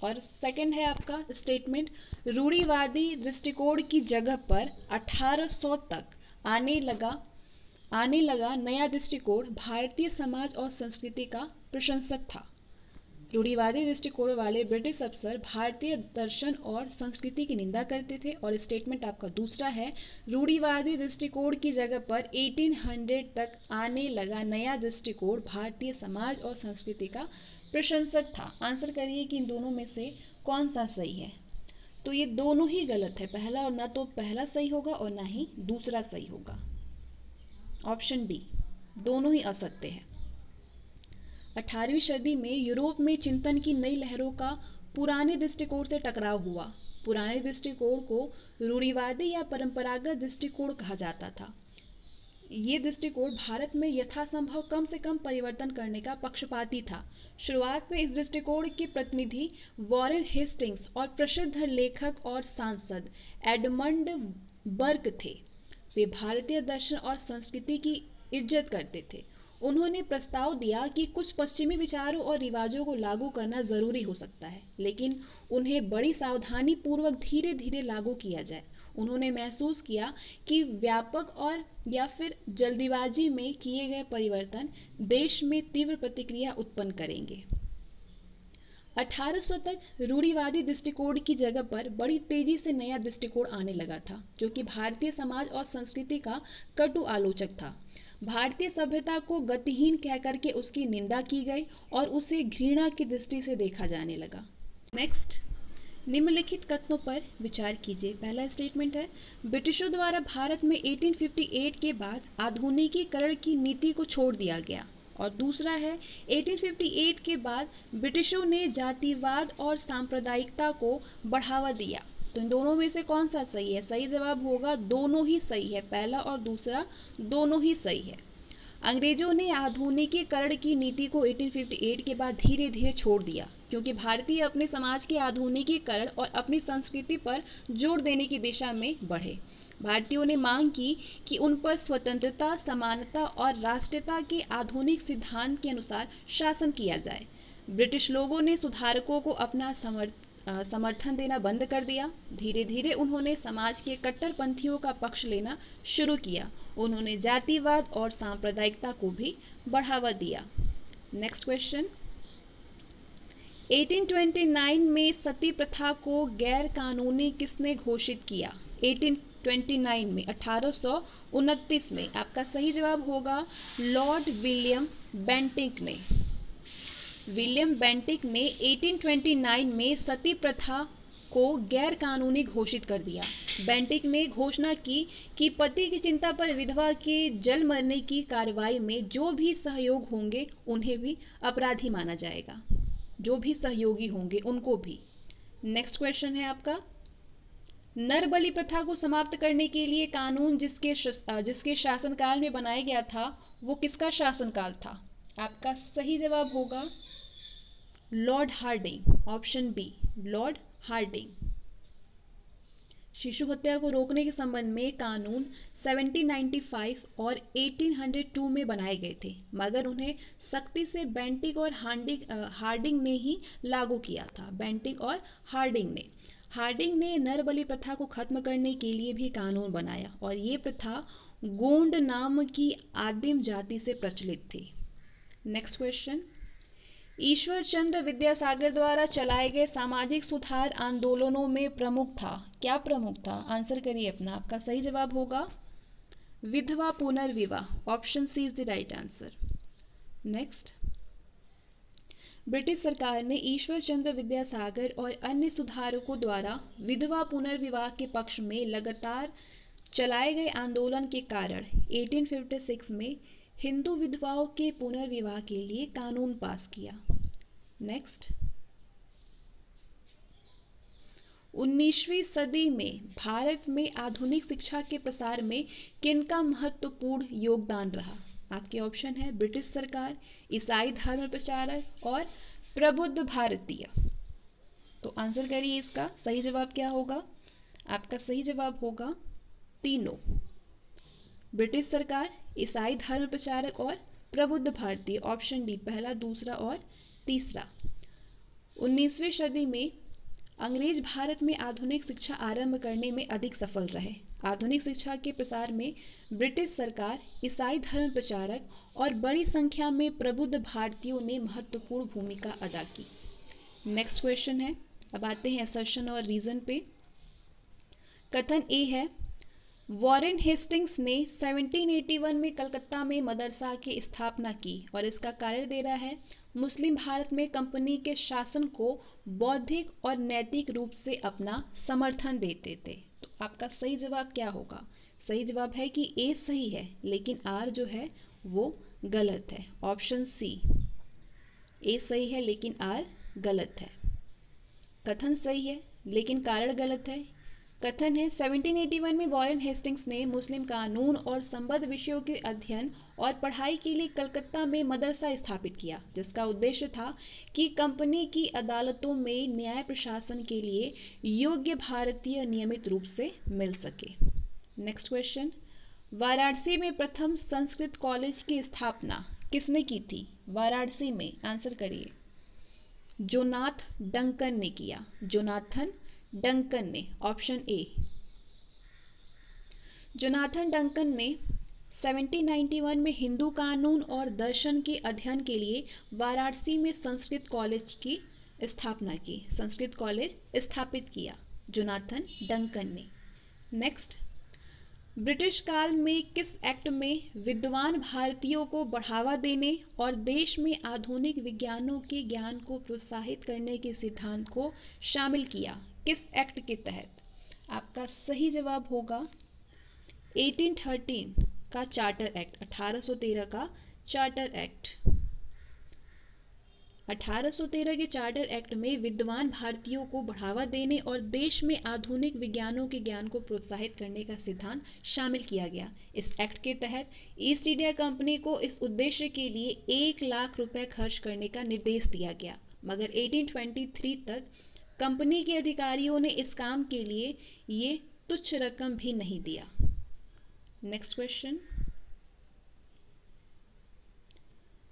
और सेकंड है आपका स्टेटमेंट, रूढ़िवादी दृष्टिकोण की जगह पर 1800 तक आने लगा नया दृष्टिकोण भारतीय समाज और संस्कृति का प्रशंसक था। रूढ़िवादी दृष्टिकोण वाले ब्रिटिश अफसर भारतीय दर्शन और संस्कृति की निंदा करते थे। और स्टेटमेंट आपका दूसरा है, रूढ़िवादी दृष्टिकोण की जगह पर 1800 तक आने लगा नया दृष्टिकोण भारतीय समाज और संस्कृति का प्रशंसक था। आंसर करिए कि इन दोनों में से कौन सा सही है। तो ये दोनों ही गलत है, पहला और ना तो पहला सही होगा और ना ही दूसरा सही होगा। ऑप्शन डी, दोनों ही असत्य है। 18वीं सदी में यूरोप में चिंतन की नई लहरों का पुराने दृष्टिकोण से टकराव हुआ। पुराने दृष्टिकोण को रूढ़िवादी या परंपरागत दृष्टिकोण कहा जाता था। ये दृष्टिकोण भारत में यथासंभव कम से कम परिवर्तन करने का पक्षपाती था। शुरुआत में इस दृष्टिकोण के प्रतिनिधि वॉरेन हेस्टिंग्स और प्रसिद्ध लेखक और सांसद एडमंड बर्क थे। वे भारतीय दर्शन और संस्कृति की इज्जत करते थे। उन्होंने प्रस्ताव दिया कि कुछ पश्चिमी विचारों और रिवाजों को लागू करना जरूरी हो सकता है, लेकिन उन्हें बड़ी सावधानी पूर्वक धीरे धीरे लागू किया जाए। उन्होंने महसूस किया कि व्यापक और या फिर जल्दीबाजी में किए गए परिवर्तन देश में तीव्र प्रतिक्रिया उत्पन्न करेंगे। 1800 तक रूढ़िवादी दृष्टिकोण की जगह पर बड़ी तेजी से नया दृष्टिकोण आने लगा था, जो कि भारतीय समाज और संस्कृति का कटु आलोचक था। भारतीय सभ्यता को गतिहीन कहकर के उसकी निंदा की गई और उसे घृणा की दृष्टि से देखा जाने लगा। नेक्स्ट, निम्नलिखित कथनों पर विचार कीजिए। पहला स्टेटमेंट है, ब्रिटिशों द्वारा भारत में 1858 के बाद आधुनिकीकरण की नीति को छोड़ दिया गया। और दूसरा है, 1858 के बाद ब्रिटिशों ने जातिवाद और सांप्रदायिकता को बढ़ावा दिया। तो इन दोनों में से कौन सा सही है? सही जवाब होगा दोनों ही सही है, पहला और दूसरा दोनों ही सही है। अंग्रेजों ने आधुनिकीकरण की नीति को 1858 के बाद धीरे धीरे छोड़ दिया, क्योंकि भारतीय अपने समाज के आधुनिकीकरण और अपनी संस्कृति पर जोर देने की दिशा में बढ़े। भारतीयों ने मांग की कि उन पर स्वतंत्रता, समानता और राष्ट्रीयता के आधुनिक सिद्धांत के अनुसार शासन किया जाए। ब्रिटिश लोगों ने सुधारकों को अपना समर्थन देना बंद कर दिया। धीरे धीरे उन्होंने समाज के कट्टरपंथियों का पक्ष लेना शुरू किया। उन्होंने जातिवाद और सांप्रदायिकता को भी बढ़ावा दिया। नेक्स्ट क्वेश्चन, 1829 में सती प्रथा को गैर कानूनी किसने घोषित किया? 1829 में, 1829 में। आपका सही जवाब होगा लॉर्ड विलियम बेंटिक ने। विलियम बेंटिक ने 1829 में सती प्रथा को गैर कानूनी घोषित कर दिया। बेंटिक ने घोषणा की कि पति की चिंता पर विधवा के जल मरने की कार्रवाई में जो भी सहयोग होंगे उन्हें भी अपराधी माना जाएगा। जो भी सहयोगी होंगे उनको भी। नेक्स्ट क्वेश्चन है आपका, नर बलि प्रथा को समाप्त करने के लिए कानून जिसके शासनकाल में बनाया गया था वो किसका शासनकाल था? आपका सही जवाब होगा lord Hardinge. Option B, lord Hardinge. शिशु हत्या को रोकने के संबंध में कानून 1795 और 1802 में बनाए गए थे, मगर उन्हें सख्ती से बेंटिक और हार्डिंग ने ही लागू किया था। बेंटिक और हार्डिंग ने नर बलि प्रथा को खत्म करने के लिए भी कानून बनाया और ये प्रथा गोंड नाम की आदिम जाति से प्रचलित थी। नेक्स्ट क्वेश्चन, ईश्वर चंद्र विद्यासागर द्वारा चलाए गए सामाजिक सुधार आंदोलनों में प्रमुख था। क्या प्रमुख था? आंसर करिए अपना। आपका सही जवाब होगा विधवा पुनर्विवाह। Option C is the right answer. Next, British सरकार ने ईश्वर चंद्र विद्यासागर और अन्य सुधारकों द्वारा विधवा पुनर्विवाह के पक्ष में लगातार चलाए गए आंदोलन के कारण 1856 में हिंदू विधवाओं के पुनर्विवाह के लिए कानून पास किया। नेक्स्ट, 19वीं सदी में भारत में आधुनिक शिक्षा के प्रसार में किनका महत्वपूर्ण योगदान रहा? आपके ऑप्शन है ब्रिटिश सरकार, ईसाई धर्म प्रचारक और प्रबुद्ध भारतीय। तो आंसर करिए, इसका सही जवाब क्या होगा? आपका सही जवाब होगा तीनों, ब्रिटिश सरकार, ईसाई धर्म प्रचारक और प्रबुद्ध भारतीय। ऑप्शन डी, पहला, दूसरा और तीसरा। 19वीं सदी में अंग्रेज भारत में आधुनिक शिक्षा आरंभ करने में अधिक सफल रहे। आधुनिक शिक्षा के प्रसार में ब्रिटिश सरकार, ईसाई धर्म प्रचारक और बड़ी संख्या में प्रबुद्ध भारतीयों ने महत्वपूर्ण भूमिका अदा की। नेक्स्ट क्वेश्चन है, अब आते हैं असर्शन और रीजन पे। कथन ए है, वॉरेन हेस्टिंग्स ने 1781 में कलकत्ता में मदरसा की स्थापना की और इसका कारण दे रहा है मुस्लिम भारत में कंपनी के शासन को बौद्धिक और नैतिक रूप से अपना समर्थन देते थे। तो आपका सही जवाब क्या होगा? सही जवाब है कि ए सही है, लेकिन आर जो है वो गलत है। ऑप्शन सी, ए सही है लेकिन आर गलत है। कथन सही है लेकिन कारण गलत है। कथन है, 1781 में वॉरेन हेस्टिंग्स ने मुस्लिम कानून और संबद्ध विषयों के अध्ययन और पढ़ाई के लिए कलकत्ता में मदरसा स्थापित किया, जिसका उद्देश्य था कि कंपनी की अदालतों में न्याय प्रशासन के लिए योग्य भारतीय नियमित रूप से मिल सके। नेक्स्ट क्वेश्चन, वाराणसी में प्रथम संस्कृत कॉलेज की स्थापना किसने की थी? वाराणसी में, आंसर करिए। जोनाथ डंकन ने किया, जोनाथन डंकन ने। ऑप्शन ए, जोनाथन डंकन ने 1791 में हिंदू कानून और दर्शन के अध्ययन के लिए वाराणसी में संस्कृत कॉलेज की स्थापना की, संस्कृत कॉलेज स्थापित किया जोनाथन डंकन ने। नेक्स्ट, ब्रिटिश काल में किस एक्ट में विद्वान भारतीयों को बढ़ावा देने और देश में आधुनिक विज्ञानों के ज्ञान को प्रोत्साहित करने के सिद्धांत को शामिल किया? किस एक्ट के तहत? आपका सही जवाब होगा 1813 का चार्टर एक्ट, 1813 का चार्टर एक्ट। 1813 के चार्टर एक्ट में विद्वान भारतीयों को बढ़ावा देने और देश में आधुनिक विज्ञानों के ज्ञान को प्रोत्साहित करने का सिद्धांत शामिल किया गया। इस एक्ट के तहत ईस्ट इंडिया कंपनी को इस उद्देश्य के लिए 1 लाख रुपए खर्च करने का निर्देश दिया गया, मगर 1823 तक कंपनी के अधिकारियों ने इस काम के लिए ये तुच्छ रकम भी नहीं दिया। नेक्स्ट क्वेश्चन,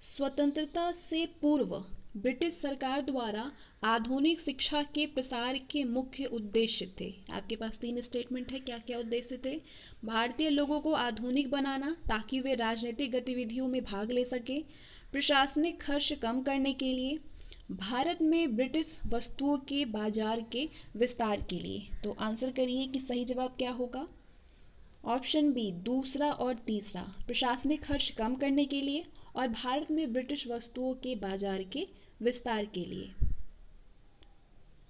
स्वतंत्रता से पूर्व ब्रिटिश सरकार द्वारा आधुनिक शिक्षा के प्रसार के मुख्य उद्देश्य थे। आपके पास 3 स्टेटमेंट है, क्या क्या उद्देश्य थे? भारतीय लोगों को आधुनिक बनाना ताकि वे राजनीतिक गतिविधियों में भाग ले सके, प्रशासनिक खर्च कम करने के लिए, भारत में ब्रिटिश वस्तुओं के बाजार के विस्तार के लिए। तो आंसर करिए कि सही जवाब क्या होगा? ऑप्शन बी, दूसरा और तीसरा, प्रशासनिक खर्च कम करने के लिए और भारत में ब्रिटिश वस्तुओं के बाजार के विस्तार के लिए।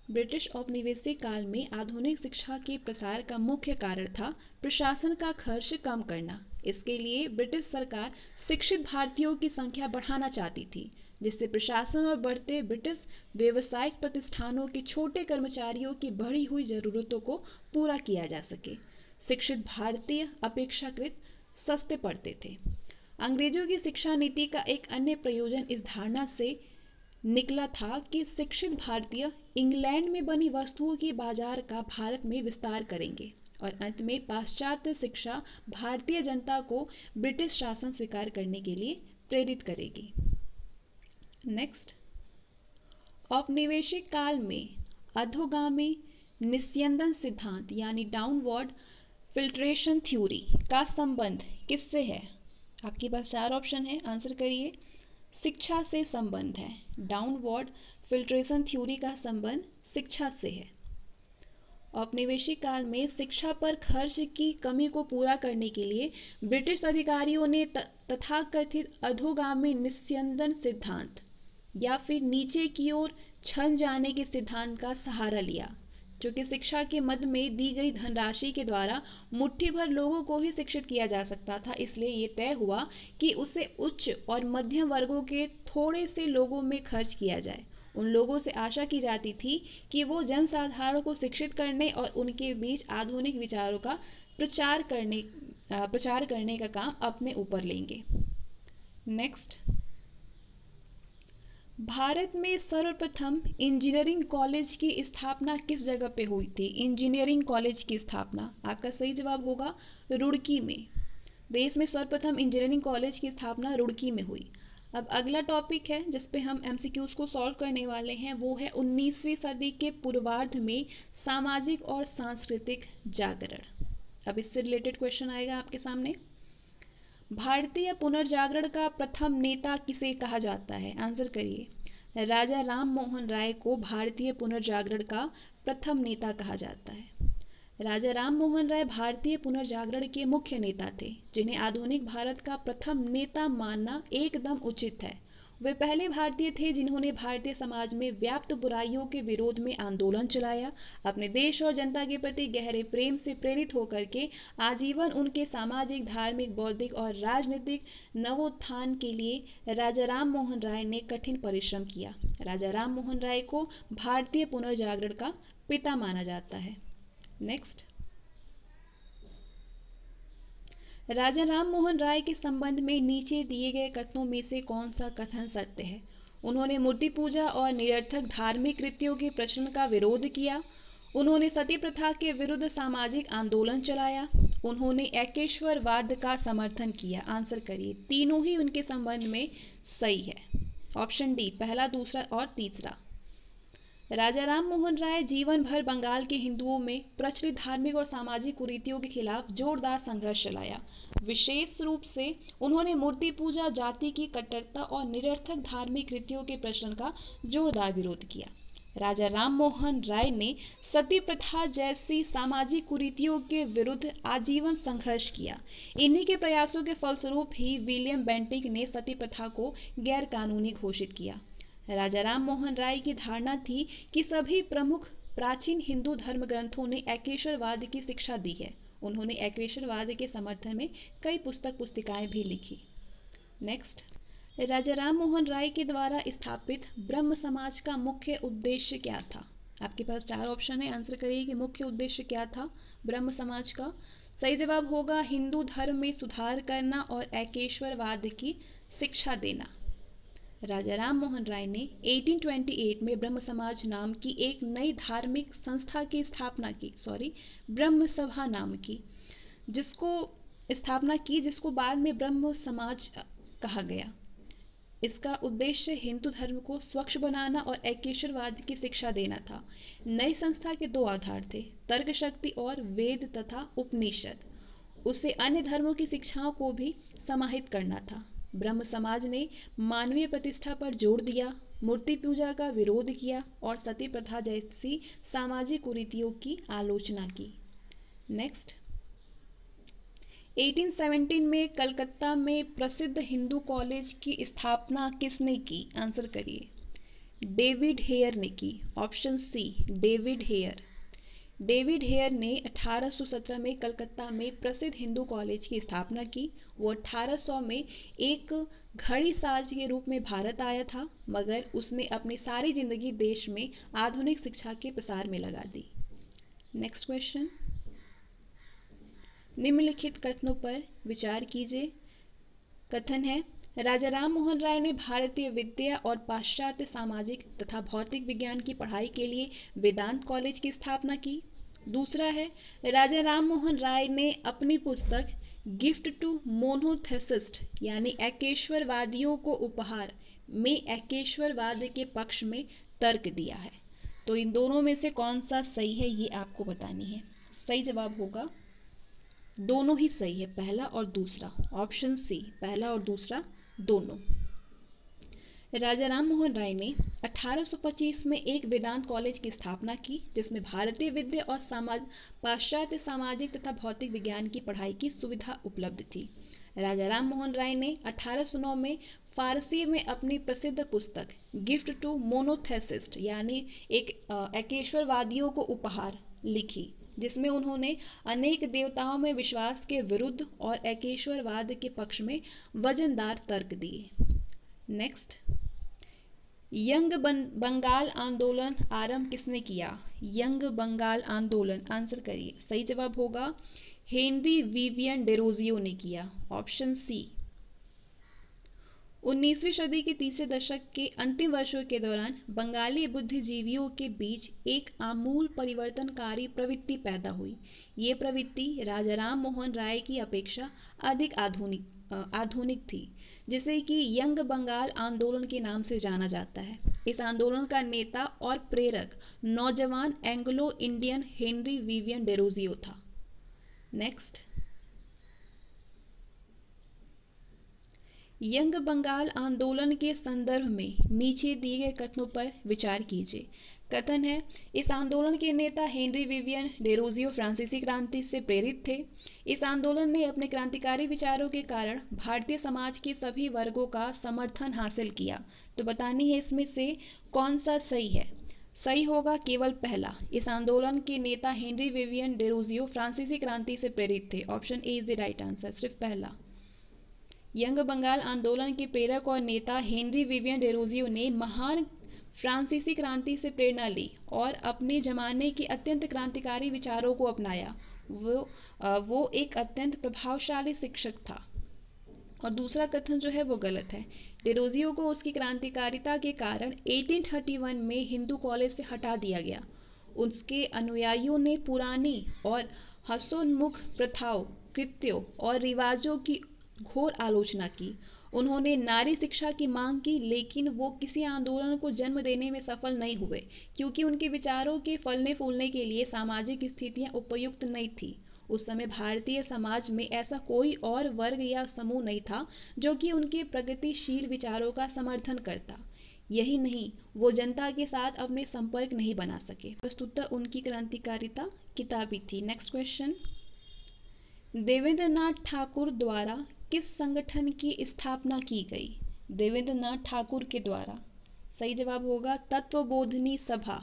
ब्रिटिश औपनिवेशिक काल में आधुनिक शिक्षा के प्रसार का मुख्य कारण था प्रशासन का खर्च कम करना। इसके लिए ब्रिटिश सरकार शिक्षित भारतीयों की संख्या बढ़ाना चाहती थी, जिससे प्रशासन और बढ़ते ब्रिटिश व्यावसायिक प्रतिष्ठानों के छोटे कर्मचारियों की बढ़ी हुई जरूरतों को पूरा किया जा सके। शिक्षित भारतीय अपेक्षाकृत सस्ते पड़ते थे। अंग्रेजों की शिक्षा नीति का एक अन्य प्रयोजन इस धारणा से निकला था कि शिक्षित भारतीय इंग्लैंड में बनी वस्तुओं के बाजार का भारत में विस्तार करेंगे और अंत में पाश्चात्य शिक्षा भारतीय जनता को ब्रिटिश शासन स्वीकार करने के लिए प्रेरित करेगी। नेक्स्ट, औपनिवेशिक काल में अधोगामी निस्यंदन सिद्धांत यानी डाउनवर्ड फिल्ट्रेशन थ्योरी का संबंध किससे है? आपके पास 4 ऑप्शन है, आंसर करिए। शिक्षा से संबंध है, डाउनवर्ड फिल्ट्रेशन थ्योरी का संबंध शिक्षा से है। औपनिवेशिक काल में शिक्षा पर खर्च की कमी को पूरा करने के लिए ब्रिटिश अधिकारियों ने तथाकथित अधोगामी निस्यंदन सिद्धांत या फिर नीचे की ओर छन जाने के सिद्धांत का सहारा लिया, जो कि शिक्षा के मद में दी गई धनराशि के द्वारा मुट्ठी भर लोगों को ही शिक्षित किया जा सकता था। इसलिए ये तय हुआ कि उसे उच्च और मध्यम वर्गों के थोड़े से लोगों में खर्च किया जाए उन लोगों से आशा की जाती थी कि वो जनसाधारण को शिक्षित करने और उनके बीच आधुनिक विचारों का प्रचार करने का काम अपने ऊपर लेंगे। नेक्स्ट, भारत में सर्वप्रथम इंजीनियरिंग कॉलेज की स्थापना किस जगह पे हुई थी? इंजीनियरिंग कॉलेज की स्थापना, आपका सही जवाब होगा रुड़की में। देश में सर्वप्रथम इंजीनियरिंग कॉलेज की स्थापना रुड़की में हुई। अब अगला टॉपिक है जिस पे हम एमसीक्यूज को सॉल्व करने वाले हैं, वो है 19वीं सदी के पूर्वार्ध में सामाजिक और सांस्कृतिक जागरण। अब इससे रिलेटेड क्वेश्चन आएगा आपके सामने। भारतीय पुनर्जागरण का प्रथम नेता किसे कहा जाता है? आंसर करिए। राजा राम मोहन राय को भारतीय पुनर्जागरण का प्रथम नेता कहा जाता है। राजा राम मोहन राय भारतीय पुनर्जागरण के मुख्य नेता थे, जिन्हें आधुनिक भारत का प्रथम नेता मानना एकदम उचित है। वे पहले भारतीय थे जिन्होंने भारतीय समाज में व्याप्त बुराइयों के विरोध में आंदोलन चलाया। अपने देश और जनता के प्रति गहरे प्रेम से प्रेरित होकर के आजीवन उनके सामाजिक, धार्मिक, बौद्धिक और राजनीतिक नवोत्थान के लिए राजा राम मोहन राय ने कठिन परिश्रम किया। राजा राम मोहन राय को भारतीय पुनर्जागरण का पिता माना जाता है। नेक्स्ट, राजा राम मोहन राय के संबंध में नीचे दिए गए कथनों में से कौन सा कथन सत्य है? उन्होंने मूर्ति पूजा और निरर्थक धार्मिक कृत्यों के प्रचलन का विरोध किया। उन्होंने सती प्रथा के विरुद्ध सामाजिक आंदोलन चलाया। उन्होंने एकेश्वरवाद का समर्थन किया। आंसर करिए। तीनों ही उनके संबंध में सही है। ऑप्शन डी, पहला, दूसरा और तीसरा। राजा राम मोहन राय जीवन भर बंगाल के हिंदुओं में प्रचलित धार्मिक और सामाजिक कुरीतियों के खिलाफ जोरदार संघर्ष चलाया। विशेष रूप से उन्होंने मूर्ति पूजा, जाति की कट्टरता और निरर्थक धार्मिक कृत्यों के प्रचलन का जोरदार विरोध किया। राजा राम मोहन राय ने सती प्रथा जैसी सामाजिक कुरीतियों के विरुद्ध आजीवन संघर्ष किया। इन्हीं के प्रयासों के फलस्वरूप ही विलियम बेंटिक ने सती प्रथा को गैर कानूनी घोषित किया। राजा राम मोहन राय की धारणा थी कि सभी प्रमुख प्राचीन हिंदू धर्म ग्रंथों ने एकेश्वरवाद की शिक्षा दी है। उन्होंने एकेश्वरवाद के समर्थन में कई पुस्तिकाएं भी लिखी। नेक्स्ट, राजा राम मोहन राय के द्वारा स्थापित ब्रह्म समाज का मुख्य उद्देश्य क्या था? आपके पास 4 ऑप्शन है, आंसर करिए कि मुख्य उद्देश्य क्या था ब्रह्म समाज का। सही जवाब होगा हिंदू धर्म में सुधार करना और एकेश्वरवाद की शिक्षा देना। राजा राम मोहन राय ने 1828 में ब्रह्म समाज नाम की एक नई धार्मिक संस्था की स्थापना की, ब्रह्म सभा नाम की, जिसको बाद में ब्रह्म समाज कहा गया। इसका उद्देश्य हिंदू धर्म को स्वच्छ बनाना और एकेश्वरवाद की शिक्षा देना था। नई संस्था के 2 आधार थे, तर्क शक्ति और वेद तथा उपनिषद। उसे अन्य धर्मों की शिक्षाओं को भी समाहित करना था। ब्रह्म समाज ने मानवीय प्रतिष्ठा पर जोर दिया, मूर्ति पूजा का विरोध किया और सती प्रथा जैसी सामाजिक कुरीतियों की आलोचना की। नेक्स्ट, 1817 में कलकत्ता में प्रसिद्ध हिंदू कॉलेज की स्थापना किसने की? आंसर करिए। डेविड हेयर ने की। Option C, David Hare. David Hare ने 1817 में कलकत्ता में प्रसिद्ध हिंदू कॉलेज की स्थापना की। वो 1800 में एक घड़ी साज के रूप में भारत आया था, मगर उसने अपनी सारी जिंदगी देश में आधुनिक शिक्षा के प्रसार में लगा दी। नेक्स्ट क्वेश्चन, निम्नलिखित कथनों पर विचार कीजिए। कथन है, राजा राम मोहन राय ने भारतीय विद्या और पाश्चात्य सामाजिक तथा भौतिक विज्ञान की पढ़ाई के लिए वेदांत कॉलेज की स्थापना की। दूसरा है, राजा राम मोहन राय ने अपनी पुस्तक गिफ्ट टू मोनोथेसिस्ट यानी एकेश्वरवादियों को उपहार में एकेश्वरवाद के पक्ष में तर्क दिया है। तो इन दोनों में से कौन सा सही है ये आपको बतानी है। सही जवाब होगा, दोनों ही सही है, पहला और दूसरा। ऑप्शन सी, पहला और दूसरा दोनों। राजा राम मोहन राय ने 1825 में एक वेदांत कॉलेज की स्थापना की, जिसमें भारतीय विद्या और पाश्चात्य सामाजिक तथा भौतिक विज्ञान की पढ़ाई की सुविधा उपलब्ध थी। राजा राम मोहन राय ने 1809 में फारसी में अपनी प्रसिद्ध पुस्तक गिफ्ट टू मोनोथेसिस्ट यानी एकेश्वरवादियों को उपहार लिखी, जिसमें उन्होंने अनेक देवताओं में विश्वास के विरुद्ध और एकेश्वरवाद के पक्ष में वजनदार तर्क दिए। नेक्स्ट, बंगाल आंदोलन आरंभ किसने किया? यंग बंगाल आंदोलन, आंसर करिए। सही जवाब होगा हेनरी विवियन डेरोजियो ने किया, ऑप्शन सी। 19वीं सदी के तीसरे दशक के अंतिम वर्षों के दौरान बंगाली बुद्धिजीवियों के बीच एक आमूल परिवर्तनकारी प्रवृत्ति पैदा हुई। ये प्रवृत्ति राजा राम मोहन राय की अपेक्षा अधिक आधुनिक थी, जिसे कि यंग बंगाल आंदोलन के नाम से जाना जाता है। इस आंदोलन का नेता और प्रेरक नौजवान Anglo Indian Henry Vivian Derozio था। नेक्स्ट, यंग बंगाल आंदोलन के संदर्भ में नीचे दिए गए कथनों पर विचार कीजिए। कथन है, इस आंदोलन के नेता हेनरी विवियन डेरोजियो फ्रांसीसी क्रांति से प्रेरित थे। इस आंदोलन ने अपने क्रांतिकारी विचारों के कारण भारतीय समाज के सभी वर्गों का समर्थन हासिल किया। तो बतानी है इसमें से कौन सा सही है। सही होगा केवल पहला, इस आंदोलन के नेता हेनरी विवियन डेरोजियो फ्रांसीसी क्रांति से प्रेरित थे। Option A is the right answer, सिर्फ पहला। यंग बंगाल आंदोलन के प्रेरक और नेता हेनरी विवियन डेरोजियो ने महान फ्रांसीसी क्रांति से प्रेरणा ली और अपने जमाने के अत्यंत क्रांतिकारी विचारों को अपनाया। वो एक अत्यंत प्रभावशाली शिक्षक था। और दूसरा कथन जो है वो गलत है। डेरोजियो को उसकी क्रांतिकारिता के कारण 1831 में हिंदू कॉलेज से हटा दिया गया। उसके अनुयायियों ने पुरानी और हसोन्मुख प्रथाओं, कृत्यों और रिवाजों की घोर आलोचना की। उन्होंने नारी शिक्षा की मांग की, लेकिन वो किसी आंदोलन को जन्म देने में सफल नहीं हुए, क्योंकि उनके विचारों के फलने फूलने के लिए सामाजिक स्थितियां उपयुक्त नहीं थी। उस समय भारतीय समाज में ऐसा कोई और वर्ग या समूह नहीं था जो कि उनके प्रगतिशील विचारों का समर्थन करता। यही नहीं, वो जनता के साथ अपने संपर्क नहीं बना सके। वस्तुतः उनकी क्रांतिकारिता किताबी थी। नेक्स्ट क्वेश्चन, देवेंद्रनाथ ठाकुर द्वारा किस संगठन की स्थापना की गई? देवेंद्रनाथ ठाकुर के द्वारा। सही जवाब होगा तत्वबोधिनी सभा।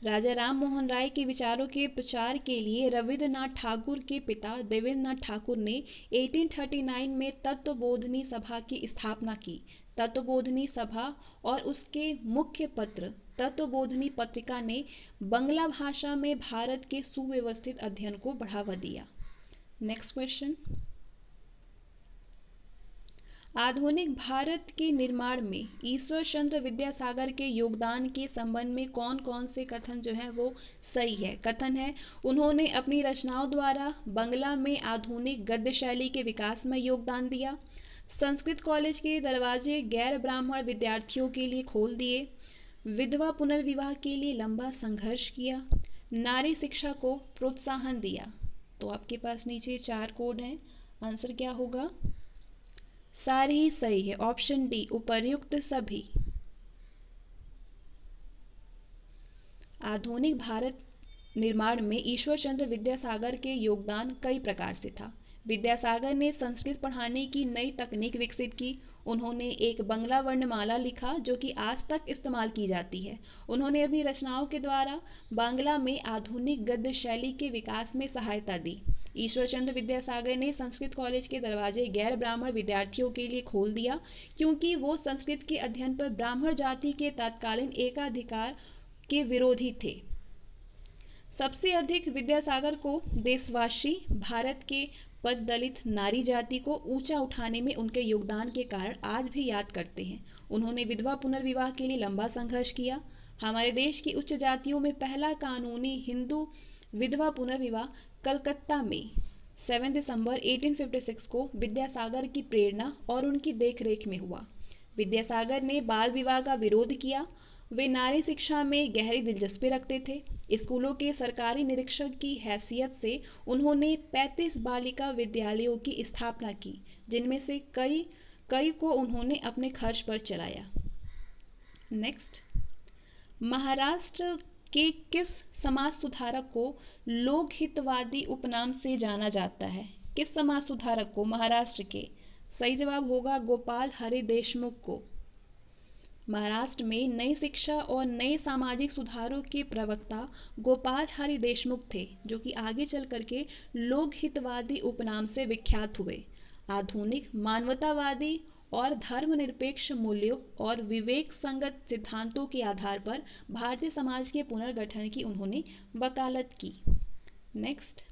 राजा राम मोहन राय के विचारों के प्रचार के लिए रविंद्रनाथ ठाकुर के पिता देवेंद्रनाथ ठाकुर ने 1839 में तत्वबोधिनी सभा की स्थापना की। तत्वबोधिनी सभा और उसके मुख्य पत्र तत्वबोधिनी पत्रिका ने बंगला भाषा में भारत के सुव्यवस्थित अध्ययन को बढ़ावा दिया। नेक्स्ट क्वेश्चन, आधुनिक भारत के निर्माण में ईश्वर चंद्र विद्यासागर के योगदान के संबंध में कौन कौन से कथन जो है वो सही है? कथन है, उन्होंने अपनी रचनाओं द्वारा बंगला में आधुनिक गद्य शैली के विकास में योगदान दिया। संस्कृत कॉलेज के दरवाजे गैर ब्राह्मण विद्यार्थियों के लिए खोल दिए। विधवा पुनर्विवाह के लिए लंबा संघर्ष किया। नारी शिक्षा को प्रोत्साहन दिया। तो आपके पास नीचे 4 कोड हैं। आंसर क्या होगा? सारे ही सही है। ऑप्शन डी, उपर्युक्त सभी। आधुनिक भारत निर्माण में ईश्वर चंद्र विद्यासागर के योगदान कई प्रकार से था। विद्यासागर ने संस्कृत पढ़ाने की नई तकनीक विकसित की। उन्होंने एक बंगला वर्णमाला लिखा जो कि आज तक इस्तेमाल की जाती है। उन्होंने अपनी रचनाओं के द्वारा बांग्ला में आधुनिक गद्य शैली के विकास में सहायता दी। ईश्वर चंद्र विद्यासागर ने संस्कृत कॉलेज के दरवाजे गैर ब्राह्मण विद्यार्थियों के लिए खोल दिया, क्योंकि वो संस्कृत के अध्ययन पर ब्राह्मण जाति के तत्कालीन एकाधिकार के विरोधी थे। सबसे अधिक विद्यासागर को देशवासी भारत के पद दलित नारी जाति को ऊंचा उठाने में उनके योगदान के कारण आज भी याद करते हैं। उन्होंने विधवा पुनर्विवाह के लिए लंबा संघर्ष किया। हमारे देश की उच्च जातियों में पहला कानूनी हिंदू विधवा पुनर्विवाह कलकत्ता में 7 दिसंबर 1856 को विद्यासागर की प्रेरणा और उनकी देखरेख में हुआ। विद्यासागर ने बाल विवाह का विरोध किया। वे नारी शिक्षा में गहरी दिलचस्पी रखते थे। स्कूलों के सरकारी निरीक्षक की हैसियत से उन्होंने 35 बालिका विद्यालयों की स्थापना की, जिनमें से कई को उन्होंने अपने खर्च पर चलाया। नेक्स्ट, महाराष्ट्र के किस समाज सुधारक को लोकहितवादी उपनाम से जाना जाता है? किस समाज सुधारक को महाराष्ट्र के? सही जवाब होगा गोपाल हरि देशमुख को। महाराष्ट्र में नई शिक्षा और नए सामाजिक सुधारों के प्रवक्ता गोपाल हरि देशमुख थे, जो कि आगे चल करके लोकहितवादी उपनाम से विख्यात हुए। आधुनिक मानवतावादी और धर्मनिरपेक्ष मूल्यों और विवेक संगत सिद्धांतों के आधार पर भारतीय समाज के पुनर्गठन की उन्होंने वकालत की। नेक्स्ट,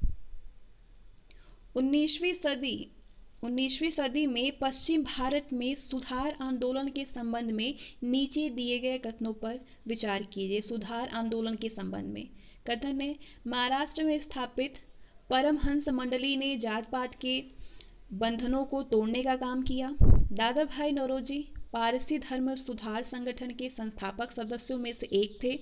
19वीं सदी में पश्चिम भारत में सुधार आंदोलन के संबंध में नीचे दिए गए कथनों पर विचार कीजिए। सुधार आंदोलन के संबंध में कथन है, महाराष्ट्र में स्थापित परमहंस मंडली ने जात पात के बंधनों को तोड़ने का काम किया। दादा भाई नौरोजी पारसी धर्म सुधार संगठन के संस्थापक सदस्यों में से एक थे।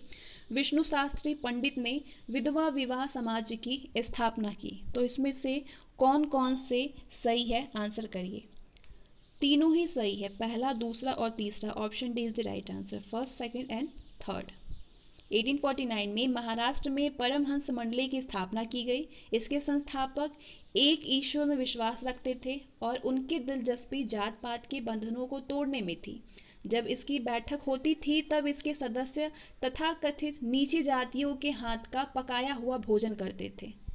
विष्णु शास्त्री पंडित ने विधवा विवाह समाज की स्थापना की। तो इसमें से कौन कौन से सही है, आंसर करिए। तीनों ही सही है, पहला, दूसरा और तीसरा। Option D is the right answer, first, second and third. 1849 में महाराष्ट्र में परमहंस मंडली की स्थापना की गई। इसके संस्थापक एक ईश्वर में विश्वास रखते थे और उनकी दिलचस्पी जात पात के बंधनों को तोड़ने में थी। जब इसकी बैठक होती थी तब इसके सदस्य तथाकथित नीची जातियों के हाथ का पकाया हुआ भोजन करते थे।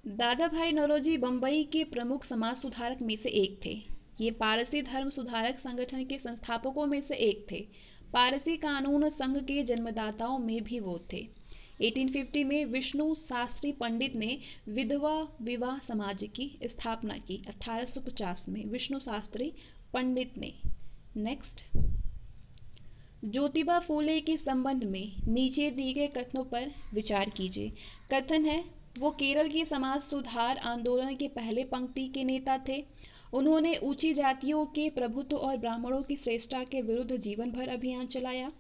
दादा भाई नौरोजी बंबई के प्रमुख समाज सुधारक में से एक थे। ये पारसी धर्म सुधारक संगठन के संस्थापकों में से एक थे। पारसी कानून संघ के जन्मदाताओं में भी वो थे। 1850 में विष्णु शास्त्री पंडित ने विधवा विवाह समाज की स्थापना की। 1850 में विष्णु शास्त्री पंडित ने। नेक्स्ट, ज्योतिबा फूले के संबंध में नीचे दिए गए कथनों पर विचार कीजिए। कथन है, वो केरल के समाज सुधार आंदोलन के पहले पंक्ति के नेता थे। उन्होंने ऊंची जातियों के प्रभुत्व और ब्राह्मणों की श्रेष्ठता के विरुद्ध जीवन भर अभियान चलाया।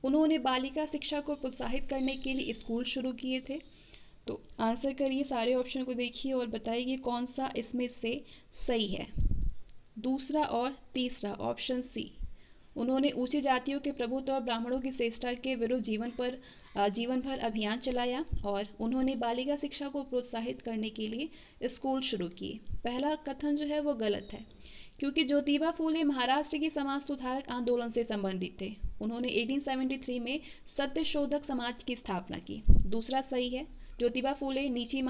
उन्होंने बालिका शिक्षा को प्रोत्साहित करने के लिए स्कूल शुरू किए थे। तो आंसर करिए, सारे ऑप्शन को देखिए और बताइए कौन सा इसमें से सही है। दूसरा और तीसरा, ऑप्शन सी। उन्होंने ऊंची जातियों के प्रभुत्व और ब्राह्मणों की श्रेष्ठता के विरुद्ध जीवन भर अभियान चलाया और उन्होंने बालिका शिक्षा को प्रोत्साहित करने के लिए स्कूल शुरू किए। पहला कथन जो है वो गलत है, क्योंकि ज्योतिबा फूले महाराष्ट्र के समाज सुधारक आंदोलन से संबंधित थे। उन्होंने 1873 में सत्यशोधक समाज की स्थापना की। दूसरा सही है, ज्योतिबा फूले नीची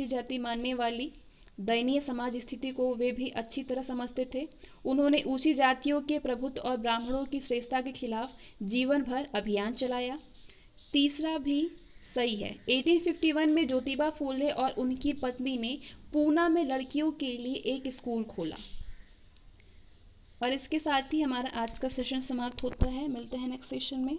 जाति मानने वाली दयनीय समाज स्थिति को वे भी अच्छी तरह समझते थे। उन्होंने ऊंची जातियों के प्रभुत्व और ब्राह्मणों की श्रेष्ठता के खिलाफ जीवन भर अभियान चलाया। तीसरा भी सही है। 1851 में ज्योतिबा फूले और उनकी पत्नी ने पूना में लड़कियों के लिए एक स्कूल खोला। और इसके साथ ही हमारा आज का सेशन समाप्त होता है। मिलते हैं नेक्स्ट सेशन में।